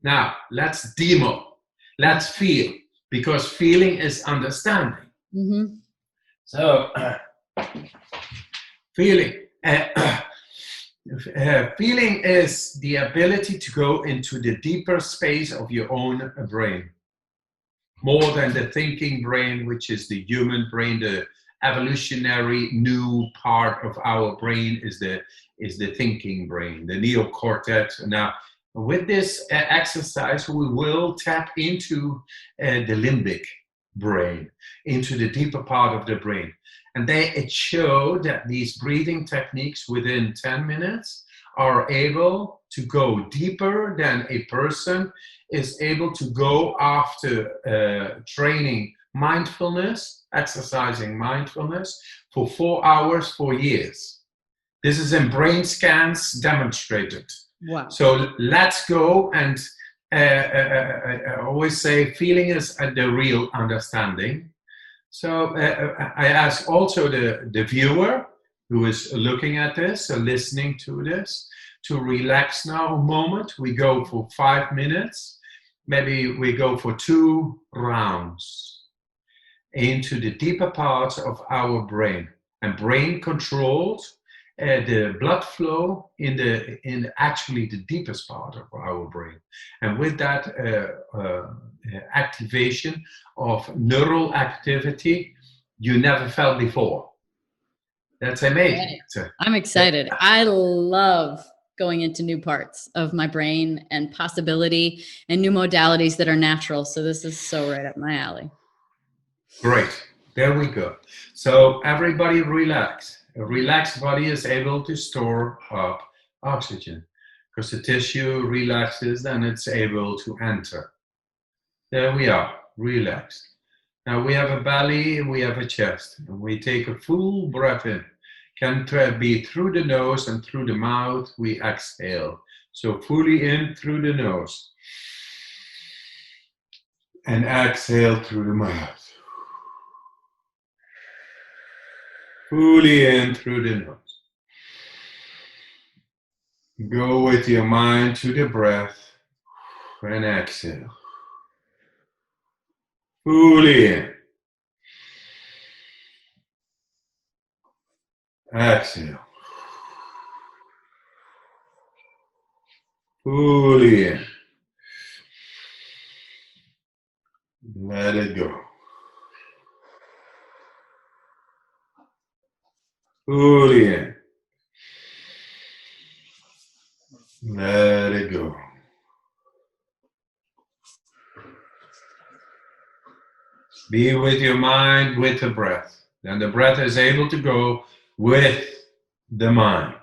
Now, let's demo. Let's feel. Because feeling is understanding. So, feeling. Feeling is the ability to go into the deeper space of your own brain. More than the thinking brain, which is the human brain, the evolutionary new part of our brain is the thinking brain, the neocortex. Now, with this exercise, we will tap into the limbic brain, into the deeper part of the brain. And it showed that these breathing techniques within 10 minutes are able to go deeper than a person is able to go after training mindfulness, exercising mindfulness for 4 hours for years. This is in brain scans demonstrated. Wow. So let's go, and I always say feeling is the real understanding. So I ask also the viewer who is looking at this, listening to this, to relax now a moment. We go for 5 minutes. Maybe we go for 2 rounds into the deeper parts of our brain. And brain controls the blood flow in actually the deepest part of our brain. And with that activation of neural activity you never felt before. That's amazing. Right. I'm excited. I love going into new parts of my brain and possibility and new modalities that are natural. So this is so right up my alley. Great. There we go. So everybody relax. A relaxed body is able to store up oxygen because the tissue relaxes and it's able to enter. There we are, relaxed. Now we have a belly and we have a chest. And we take a full breath in. Can be through the nose and through the mouth. We exhale. So fully in through the nose. And exhale through the mouth. Fully in through the nose. Go with your mind to the breath and exhale. Fully in. Exhale. Fully in. Let it go. Fully in. Let it go. Be with your mind, with the breath. Then the breath is able to go with the mind.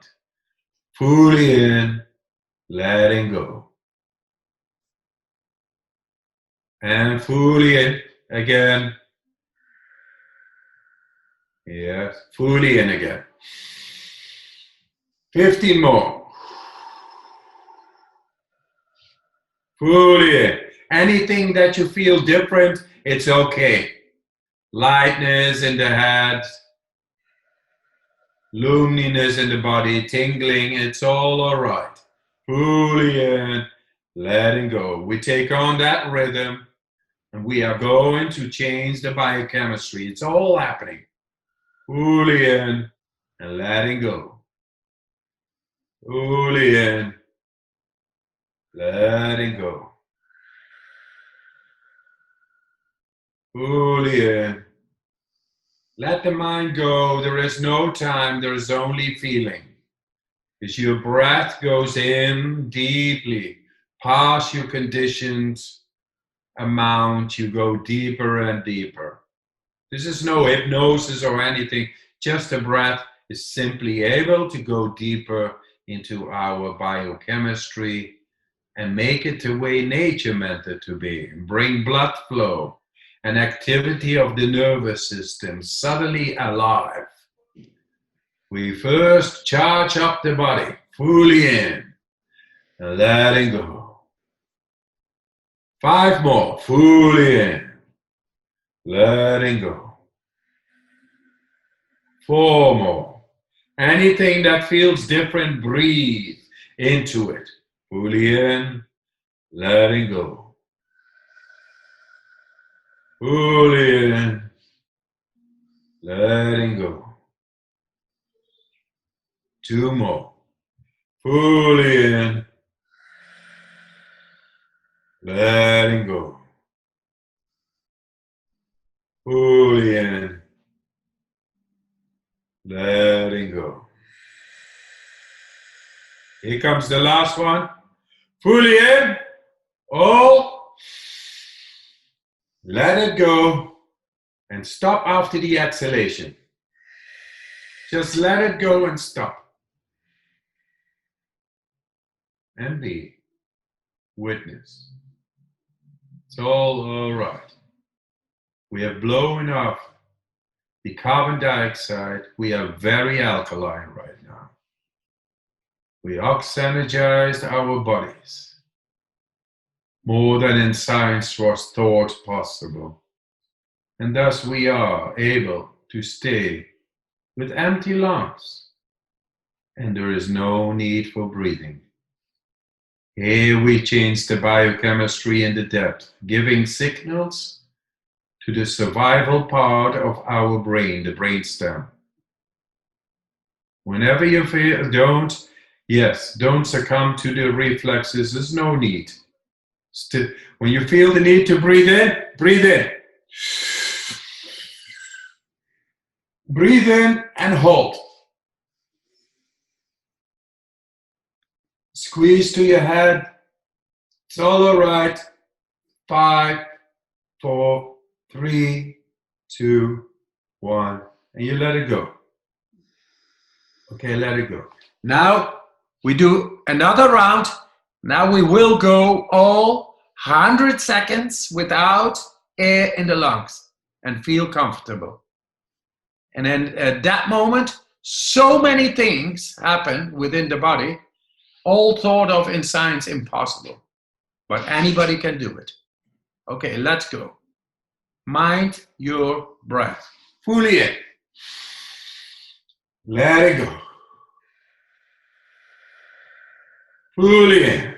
Fully in, letting go. And fully in again. Yes, fully in again. 15 more. Fully in. Anything that you feel different, it's okay. Lightness in the head, luminous in the body, tingling, it's all right. Fully in, letting go. We take on that rhythm and we are going to change the biochemistry. It's all happening. Fully in and letting go. Fully in, letting go. Fully in. Let the mind go. There is no time. There is only feeling. As your breath goes in deeply, past your conditioned amount, you go deeper and deeper. This is no hypnosis or anything. Just the breath is simply able to go deeper into our biochemistry and make it the way nature meant it to be. Bring blood flow and activity of the nervous system suddenly alive. We first charge up the body, fully in, and letting go. 5 more, fully in, letting go. 4 more. Anything that feels different, breathe into it. Fully in, letting go. Fully in, letting go. 2 more. Fully in, letting go. Fully in, letting go. Here comes the last one. Fully in, all. Let it go and stop after the exhalation. Just let it go and stop. And be witness. It's all right. We have blown off the carbon dioxide. We are very alkaline right now. We oxygenized our bodies more than in science was thought possible. And thus we are able to stay with empty lungs. And there is no need for breathing. Here we change the biochemistry in the depth, giving signals to the survival part of our brain, the brainstem. Whenever you feel, don't succumb to the reflexes. There's no need. When you feel the need to breathe in, breathe in. Breathe in and hold. Squeeze to your head. It's all right. 5, 4, 3, 2, 1. And you let it go. Okay, let it go. Now we do another round. Now we will go all 100 seconds without air in the lungs and feel comfortable. And then at that moment, so many things happen within the body, all thought of in science impossible. But anybody can do it. Okay, let's go. Mind your breath. Fully in. Let it go. Fully in.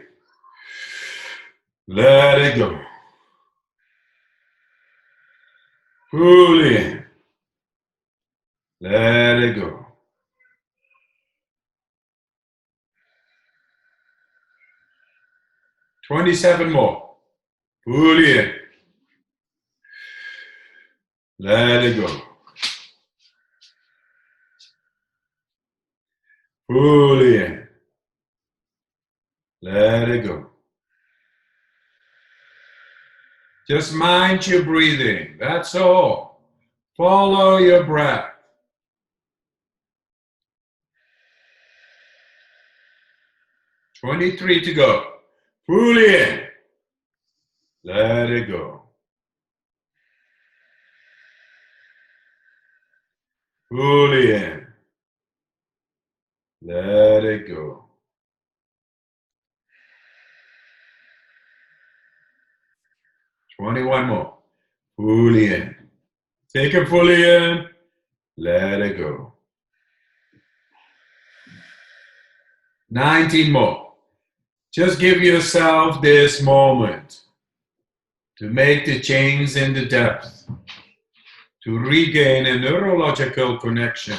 Let it go. Fully in. Let it go. "27 more. Fully in. Let it go. Fully in. Let it go. Just mind your breathing. That's all. Follow your breath. 23 to go. Fully in. Let it go. Fully in. Let it go. 21 more. Fully in. Take it fully in. Let it go. 19 more. Just give yourself this moment to make the change in the depth, to regain a neurological connection.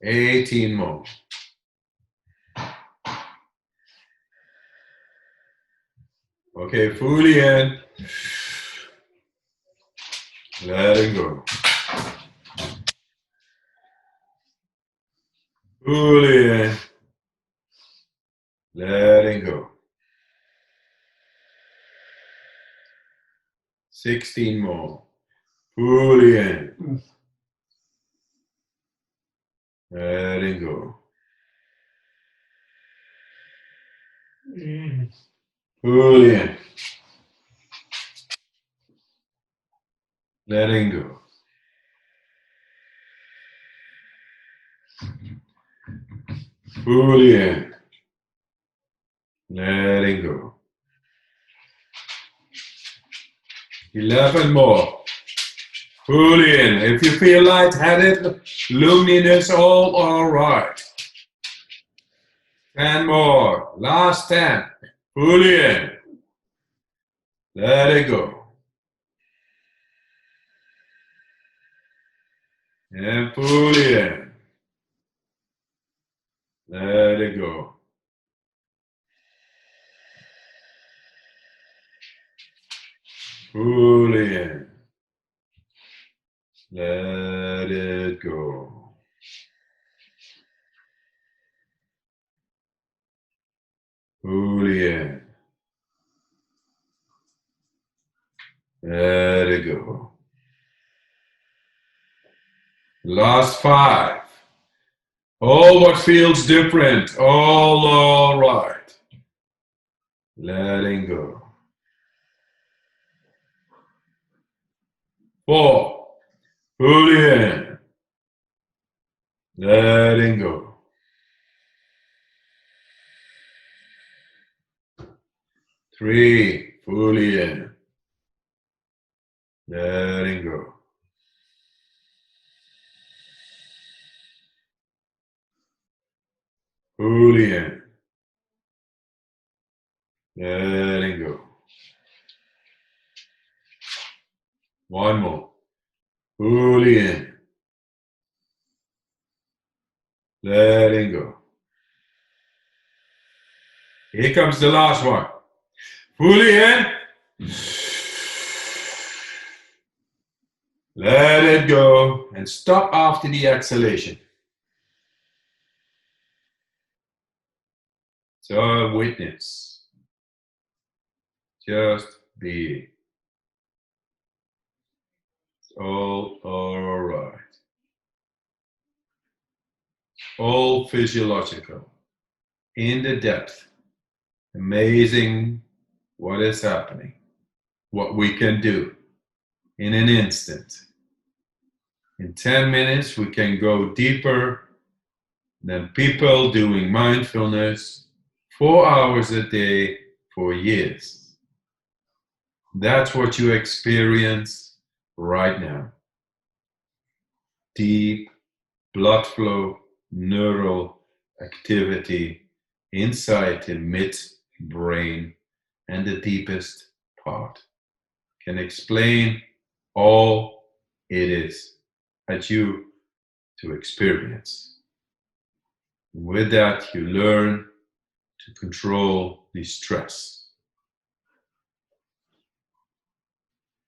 18 more. Okay, fully in. Letting go. Fully in. Letting go. 16 more. Fully in. Letting go. Fully in. Letting go. Fully in. Letting go. 11 more. Fully in. If you feel lightheaded, loneliness, all right. 10 more. Last 10. Fully in. Let it go. And fully in. Let it go. Fully in. Let it go. Fully in. Let it go. Last 5. All what feels different. All right. Letting go. 4. Fully in. Letting go. 3. Fully in. Letting go. 2. Fully in. Letting go. 1 more. Fully in. Letting go. Here comes the last one. Fully in. Let it go and stop after the exhalation. So witness. Just be. It's all right. All physiological. In the depth. Amazing what is happening. What we can do in an instant. In 10 minutes, we can go deeper than people doing mindfulness 4 hours a day for years. That's what you experience right now. Deep blood flow, neural activity inside the mid-brain and the deepest part. Can explain all it is at you to experience. With that, you learn to control the stress.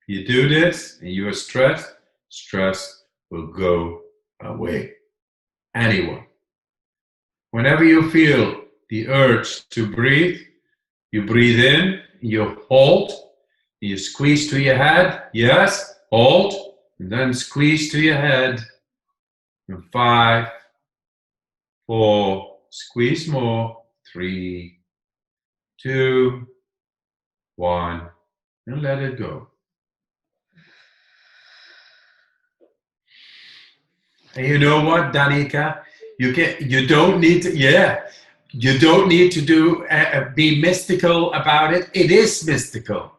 If you do this and you are stressed, stress will go away. Anyone. Whenever you feel the urge to breathe, you breathe in, you hold, you squeeze to your head, yes, hold, and then squeeze to your head. And 5, 4, squeeze more, 3, 2, 1, and let it go. And you know what, Danica? You don't need to, you don't need to be mystical about it. It is mystical.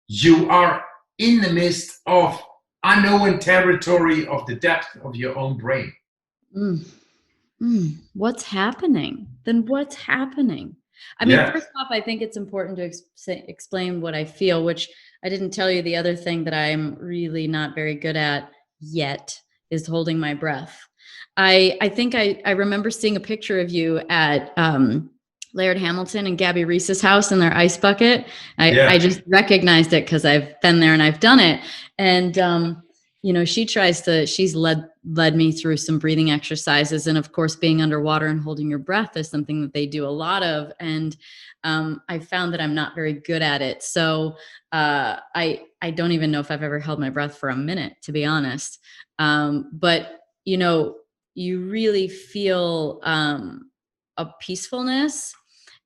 You are in the midst of unknown territory of the depth of your own brain. What's happening? Then what's happening? I mean, first off, I think it's important to explain what I feel, which I didn't tell you. The other thing that I'm really not very good at yet is holding my breath. I think I remember seeing a picture of you at Laird Hamilton and Gabby Reese's house in their ice bucket. Yeah. I just recognized it because I've been there and I've done it. And, she's led me through some breathing exercises. And of course, being underwater and holding your breath is something that they do a lot of. And I found that I'm not very good at it. So I don't even know if I've ever held my breath for a minute, to be honest. But, you really feel a peacefulness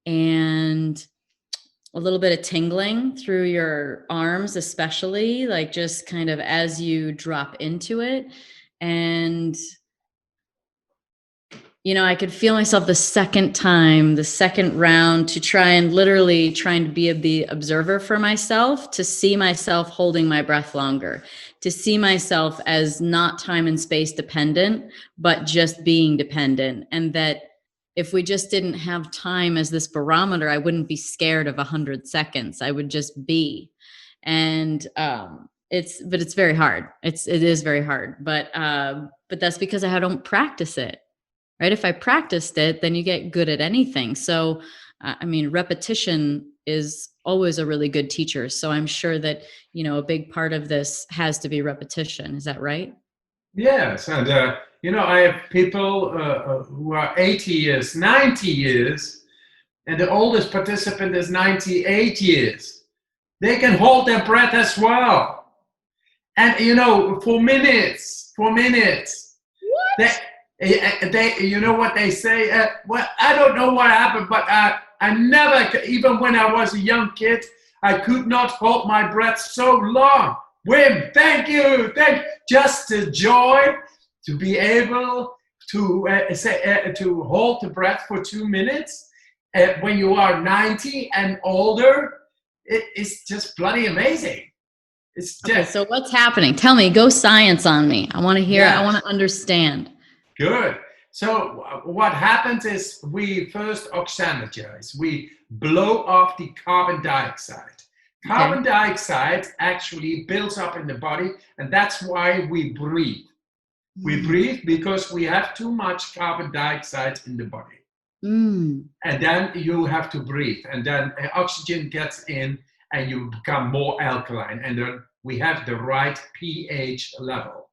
and a little bit of tingling through your arms, especially like just kind of as you drop into it. And, I could feel myself the second round to trying to be the observer for myself, to see myself holding my breath longer, to see myself as not time and space dependent, but just being dependent. And that if we just didn't have time as this barometer, I wouldn't be scared of 100 seconds. I would just be. And it's very hard. It is very hard. But that's because I don't practice it, right? If I practiced it, then you get good at anything. So, repetition is always a really good teacher. So I'm sure that, a big part of this has to be repetition. Is that right? Yes. And, I have people who are 80 years, 90 years, and the oldest participant is 98 years. They can hold their breath as well. And, for minutes. What? They you know what they say? Well, I don't know what happened, but I never, even when I was a young kid, I could not hold my breath so long. Wim, thank you. Just the joy to be able to to hold the breath for 2 minutes when you are 90 and older. It's just bloody amazing. It's just, okay, so what's happening? Tell me, go science on me. I want to hear. Yes. I want to understand. Good. So what happens is we first oxygenize. We blow off the carbon dioxide. Carbon dioxide actually builds up in the body, and that's why we breathe. We breathe because we have too much carbon dioxide in the body. And then you have to breathe, and then oxygen gets in and you become more alkaline, and then we have the right pH level.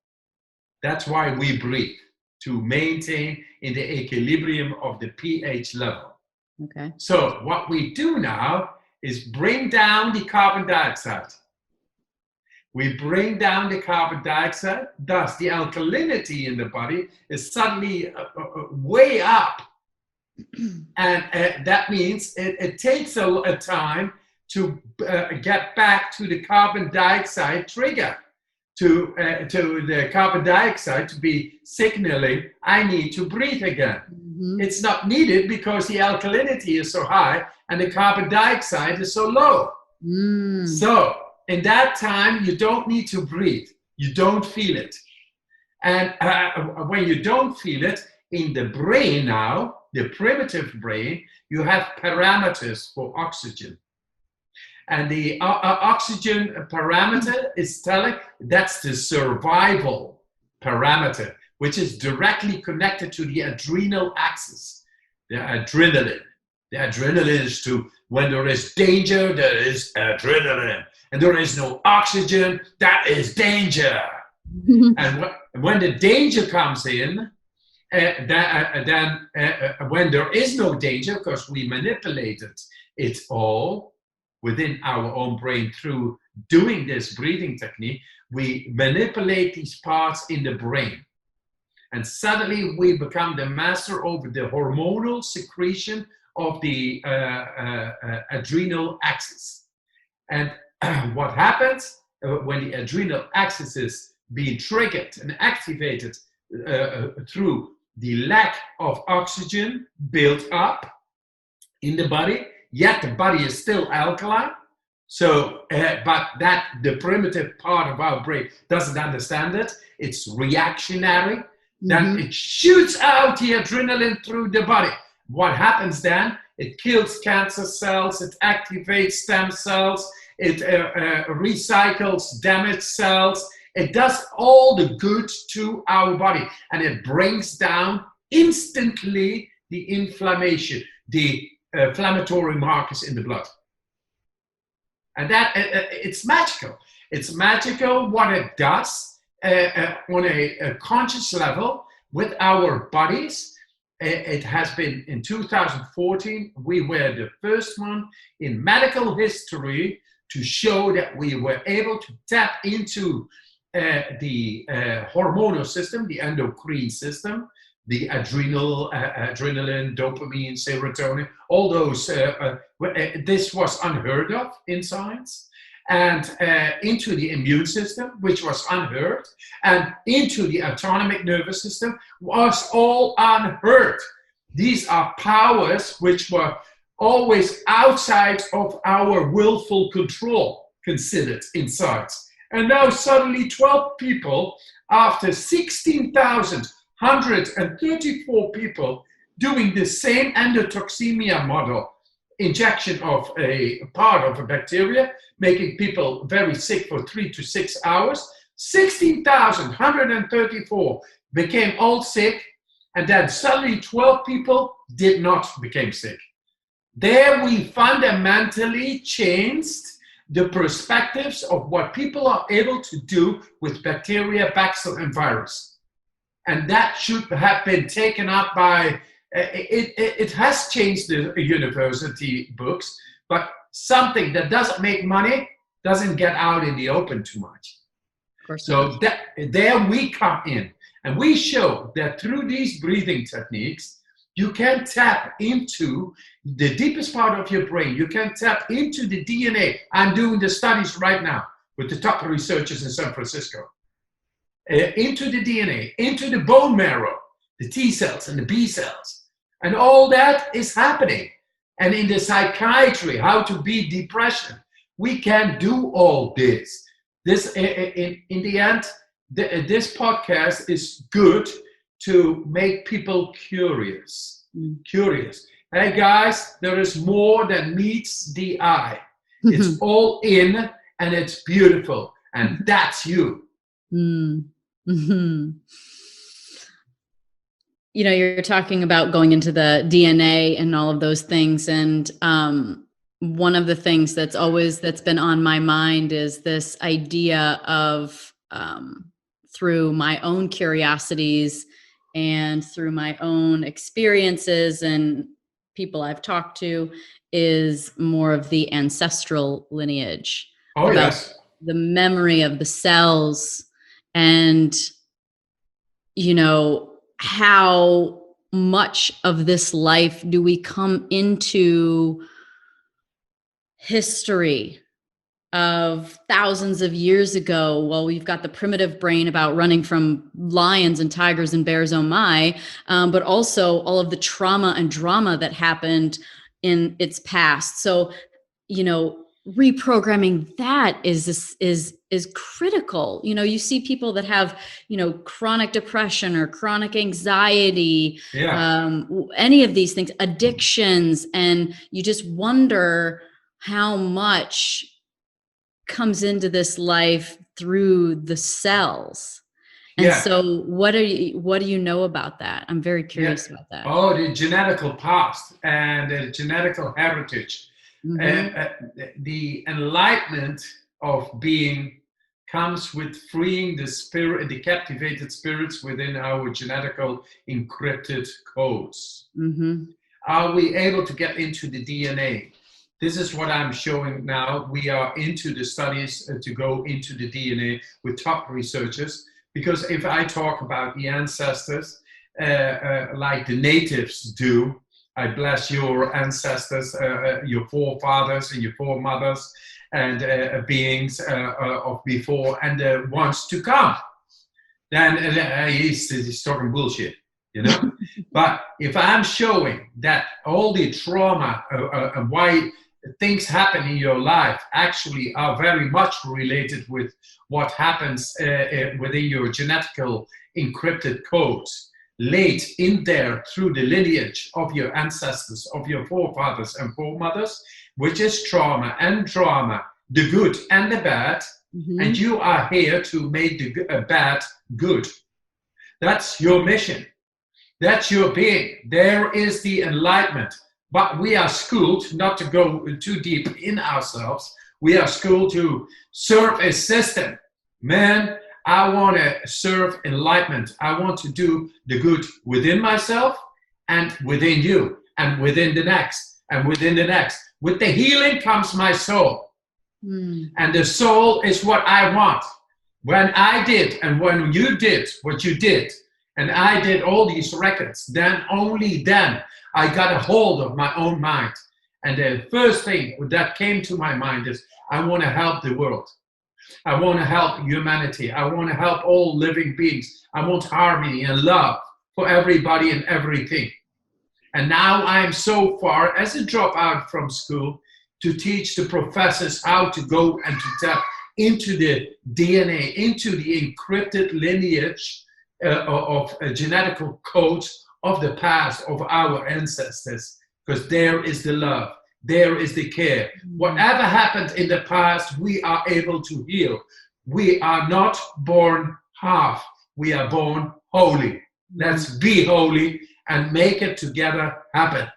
That's why we breathe, to maintain in the equilibrium of the pH level. Okay. So what we do now is bring down the carbon dioxide. We bring down the carbon dioxide, thus the alkalinity in the body is suddenly way up. And that means it takes a time to get back to the carbon dioxide trigger, to the carbon dioxide to be signaling, I need to breathe again. It's not needed because the alkalinity is so high and the carbon dioxide is so low. So in that time, you don't need to breathe. You don't feel it. And when you don't feel it, in the brain now, the primitive brain, you have parameters for oxygen. And the oxygen parameter is telling, that's the survival parameter, which is directly connected to the adrenal axis, the adrenaline. The adrenaline is to, when there is danger, there is adrenaline. And there is no oxygen, that is danger. And when the danger comes in, then when there is no danger, because we manipulated it all within our own brain through doing this breathing technique, we manipulate these parts in the brain. And suddenly we become the master over the hormonal secretion of the adrenal axis. And what happens when the adrenal axis is being triggered and activated through the lack of oxygen built up in the body, yet the body is still alkaline. So, but that the primitive part of our brain doesn't understand it. It's reactionary. Then it shoots out the adrenaline through the body. What happens then? It kills cancer cells. It activates stem cells. It recycles damaged cells. It does all the good to our body, and it brings down instantly the inflammation, the inflammatory markers in the blood. And that it's magical. It's magical what it does on a conscious level with our bodies. It has been in 2014, we were the first one in medical history to show that we were able to tap into the hormonal system, the endocrine system, the adrenaline, dopamine, serotonin, all those, this was unheard of in science, and into the immune system, which was unheard, and into the autonomic nervous system was all unheard. These are powers which were always outside of our willful control, considered in science. And now suddenly 12 people, after 16,134 people doing the same endotoxemia model, injection of a part of a bacteria, making people very sick for 3 to 6 hours, 16,134 became all sick, and then suddenly 12 people did not become sick. There we fundamentally changed the perspectives of what people are able to do with bacteria, bacillus, and virus. And that should have been taken up by, it has changed the university books, but something that doesn't make money doesn't get out in the open too much. Of course. So there we come in, and we show that through these breathing techniques, you can tap into the deepest part of your brain. You can tap into the DNA. I'm doing the studies right now with the top researchers in San Francisco. Into the DNA, into the bone marrow, the T cells and the B cells. And all that is happening. And in the psychiatry, how to beat depression, we can do all this. This, in the end, this podcast is good to make people curious. Curious. Hey guys, there is more than meets the eye. It's all in, and it's beautiful. And that's you. Mm-hmm. You know, you're talking about going into the DNA and all of those things. And one of the things that's been on my mind is this idea of through my own curiosities and through my own experiences and people I've talked to, is more of the ancestral lineage. Oh, yes. The memory of the cells, and, you know, how much of this life do we come into history of thousands of years ago? Well, we've got the primitive brain about running from lions and tigers and bears, oh my, but also all of the trauma and drama that happened in its past. So, you know, reprogramming that is critical. You know, you see people that have, you know, chronic depression or chronic anxiety, any of these things, addictions, and you just wonder how much comes into this life through the cells. And so what do you know about that? I'm very curious about that. Oh, the genetical past and the genetical heritage. The enlightenment of being comes with freeing the spirit, the captivated spirits within our genetical encrypted codes. Are we able to get into the DNA? This is what I'm showing now. We are into the studies to go into the DNA with top researchers, because if I talk about the ancestors, like the natives do, I bless your ancestors, your forefathers and your foremothers, and beings of before and the ones to come. Then he's talking bullshit, you know? But if I'm showing that all the trauma and why things happen in your life actually are very much related with what happens within your genetical encrypted codes, laid in there through the lineage of your ancestors, of your forefathers and foremothers, which is trauma and drama, the good and the bad, and you are here to make the bad good. That's your mission. That's your being. There is the enlightenment. but we are schooled not to go too deep in ourselves. We are schooled to serve a system. Man, I want to serve enlightenment. I want to do the good within myself and within you and within the next and within the next. With the healing comes my soul. And the soul is what I want. When I did and when you did what you did, and I did all these records, then only then I got a hold of my own mind. And the first thing that came to my mind is, I want to help the world. I want to help humanity. I want to help all living beings. I want harmony and love for everybody and everything. And now I am so far as a dropout from school to teach the professors how to go and to tap into the DNA, into the encrypted lineage of genetical codes of the past, of our ancestors, because there is the love, there is the care. Whatever happened in the past, we are able to heal. We are not born half, we are born holy. Let's be holy and make it together happen.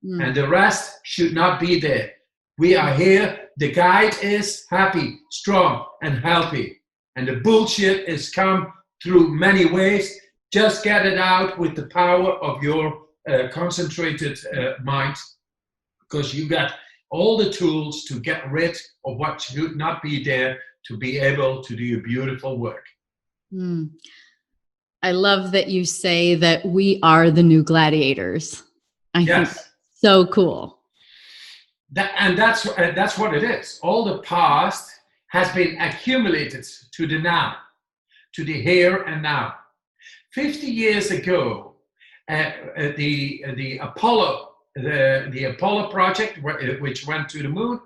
And the rest should not be there. We are here. The guide is happy, strong, and healthy. And the bullshit is come through many ways. Just get it out with the power of your concentrated mind, because you got all the tools to get rid of what should not be there to be able to do your beautiful work. I love that you say that we are the new gladiators. I think that's so cool. That's what it is. All the past has been accumulated to the now, to the here and now. 50 years ago, the Apollo project, which went to the moon,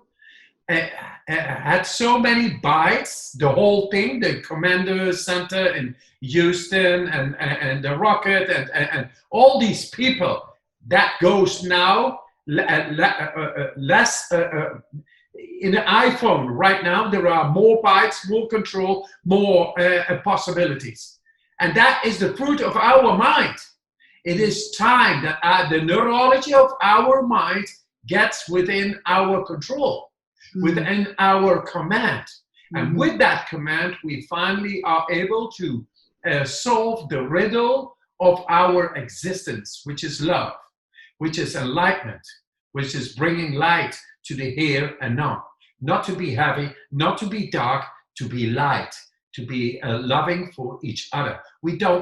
had so many bytes. The whole thing, the Commander Center in Houston and the rocket and all these people, that goes now less in the iPhone right now. There are more bytes, more control, more possibilities, and that is the fruit of our mind. It is time that the neurology of our mind gets within our control, within our command, and with that command we finally are able to solve the riddle of our existence, which is love, which is enlightenment, which is bringing light to the here and now. Not to be heavy, not to be dark, to be light, to be loving for each other.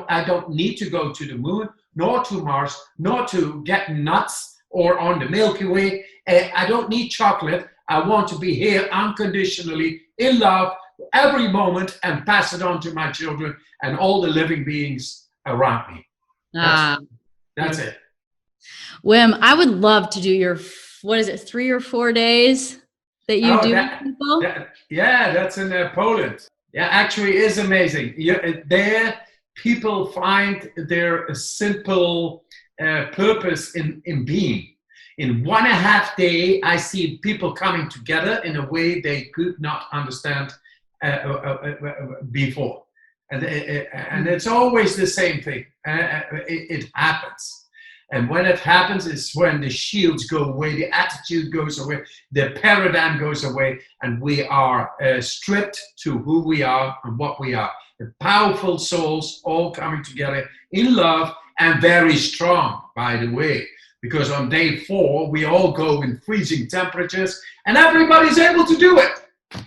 I don't need to go to the moon, nor to Mars, nor to get nuts or on the Milky Way. I don't need chocolate. I want to be here unconditionally in love every moment and pass it on to my children and all the living beings around me. That's it. Wim, I would love to do your, 3 or 4 days that you do with people? That's in Poland. Yeah, actually is amazing. There, people find their simple purpose in being. In 1.5 days, I see people coming together in a way they could not understand before. And it's always the same thing. It happens. And when it happens, it's when the shields go away, the attitude goes away, the paradigm goes away, and we are stripped to who we are and what we are. The powerful souls all coming together in love and very strong, by the way. Because on day 4, we all go in freezing temperatures and everybody's able to do it.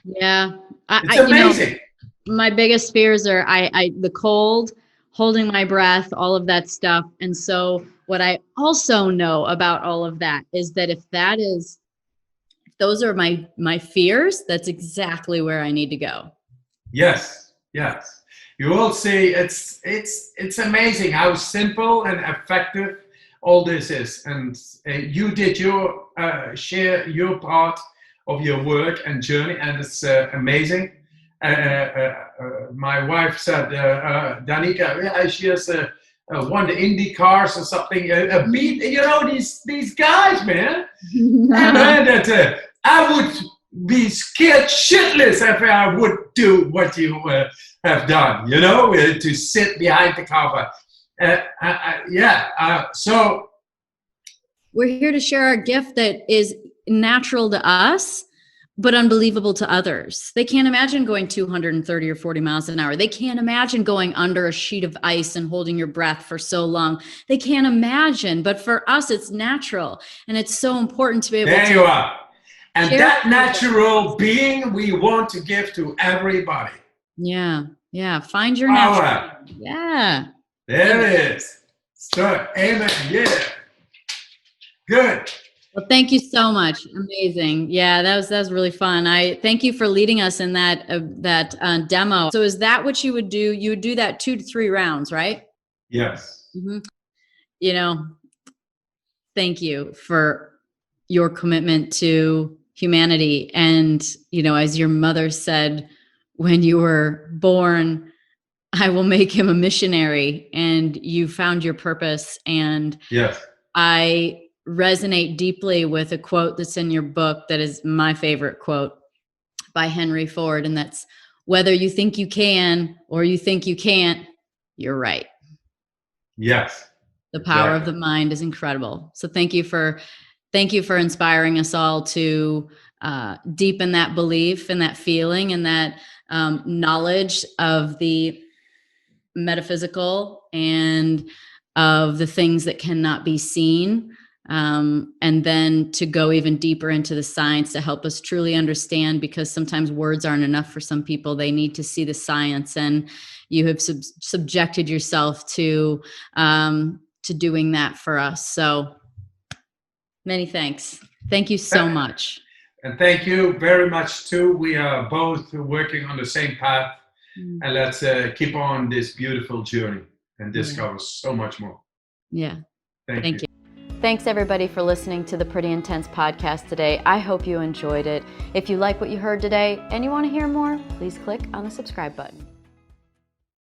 Yeah. It's amazing. My biggest fears are the cold, holding my breath, all of that stuff. And so what I also know about all of that is that if those are my fears, that's exactly where I need to go. Yes. You will see it's amazing how simple and effective all this is. And you did your share your part of your work and journey, and it's amazing. My wife said, Danica, she has won the Indy cars or something. These guys, man. And I would be scared shitless if I would do what you have done, to sit behind the cover. So We're here to share our gift that is natural to us, but unbelievable to others. They can't imagine going 230 or 40 miles an hour. They can't imagine going under a sheet of ice and holding your breath for so long. They can't imagine, but for us, it's natural. And it's so important to be able There to you are. And share that natural being we want to give to everybody. Yeah. Yeah. Find your Power. natural. Yeah. There it is. So, amen. Yeah. Good. Well, thank you so much. Amazing. Yeah, that was really fun. I thank you for leading us in that demo. So is that what you would do? You would do that 2 to 3 rounds, right? Yes. Mm-hmm. You know, thank you for your commitment to humanity. And, you know, as your mother said, when you were born, I will make him a missionary, and you found your purpose. And yes, I resonate deeply with a quote that's in your book that is my favorite quote by Henry Ford. And that's, whether you think you can or you think you can't, you're right. Yes. The power of the mind is incredible. So thank you for inspiring us all to deepen that belief and that feeling and that knowledge of the metaphysical and of the things that cannot be seen. And then to go even deeper into the science to help us truly understand, because sometimes words aren't enough for some people. They need to see the science, and you have subjected yourself to doing that for us. So many thanks. Thank you so much. And thank you very much too. We are both working on the same path, and let's keep on this beautiful journey and discover so much more. Yeah. Thank you. Thanks everybody for listening to the Pretty Intense podcast today. I hope you enjoyed it. If you like what you heard today and you want to hear more, please click on the subscribe button.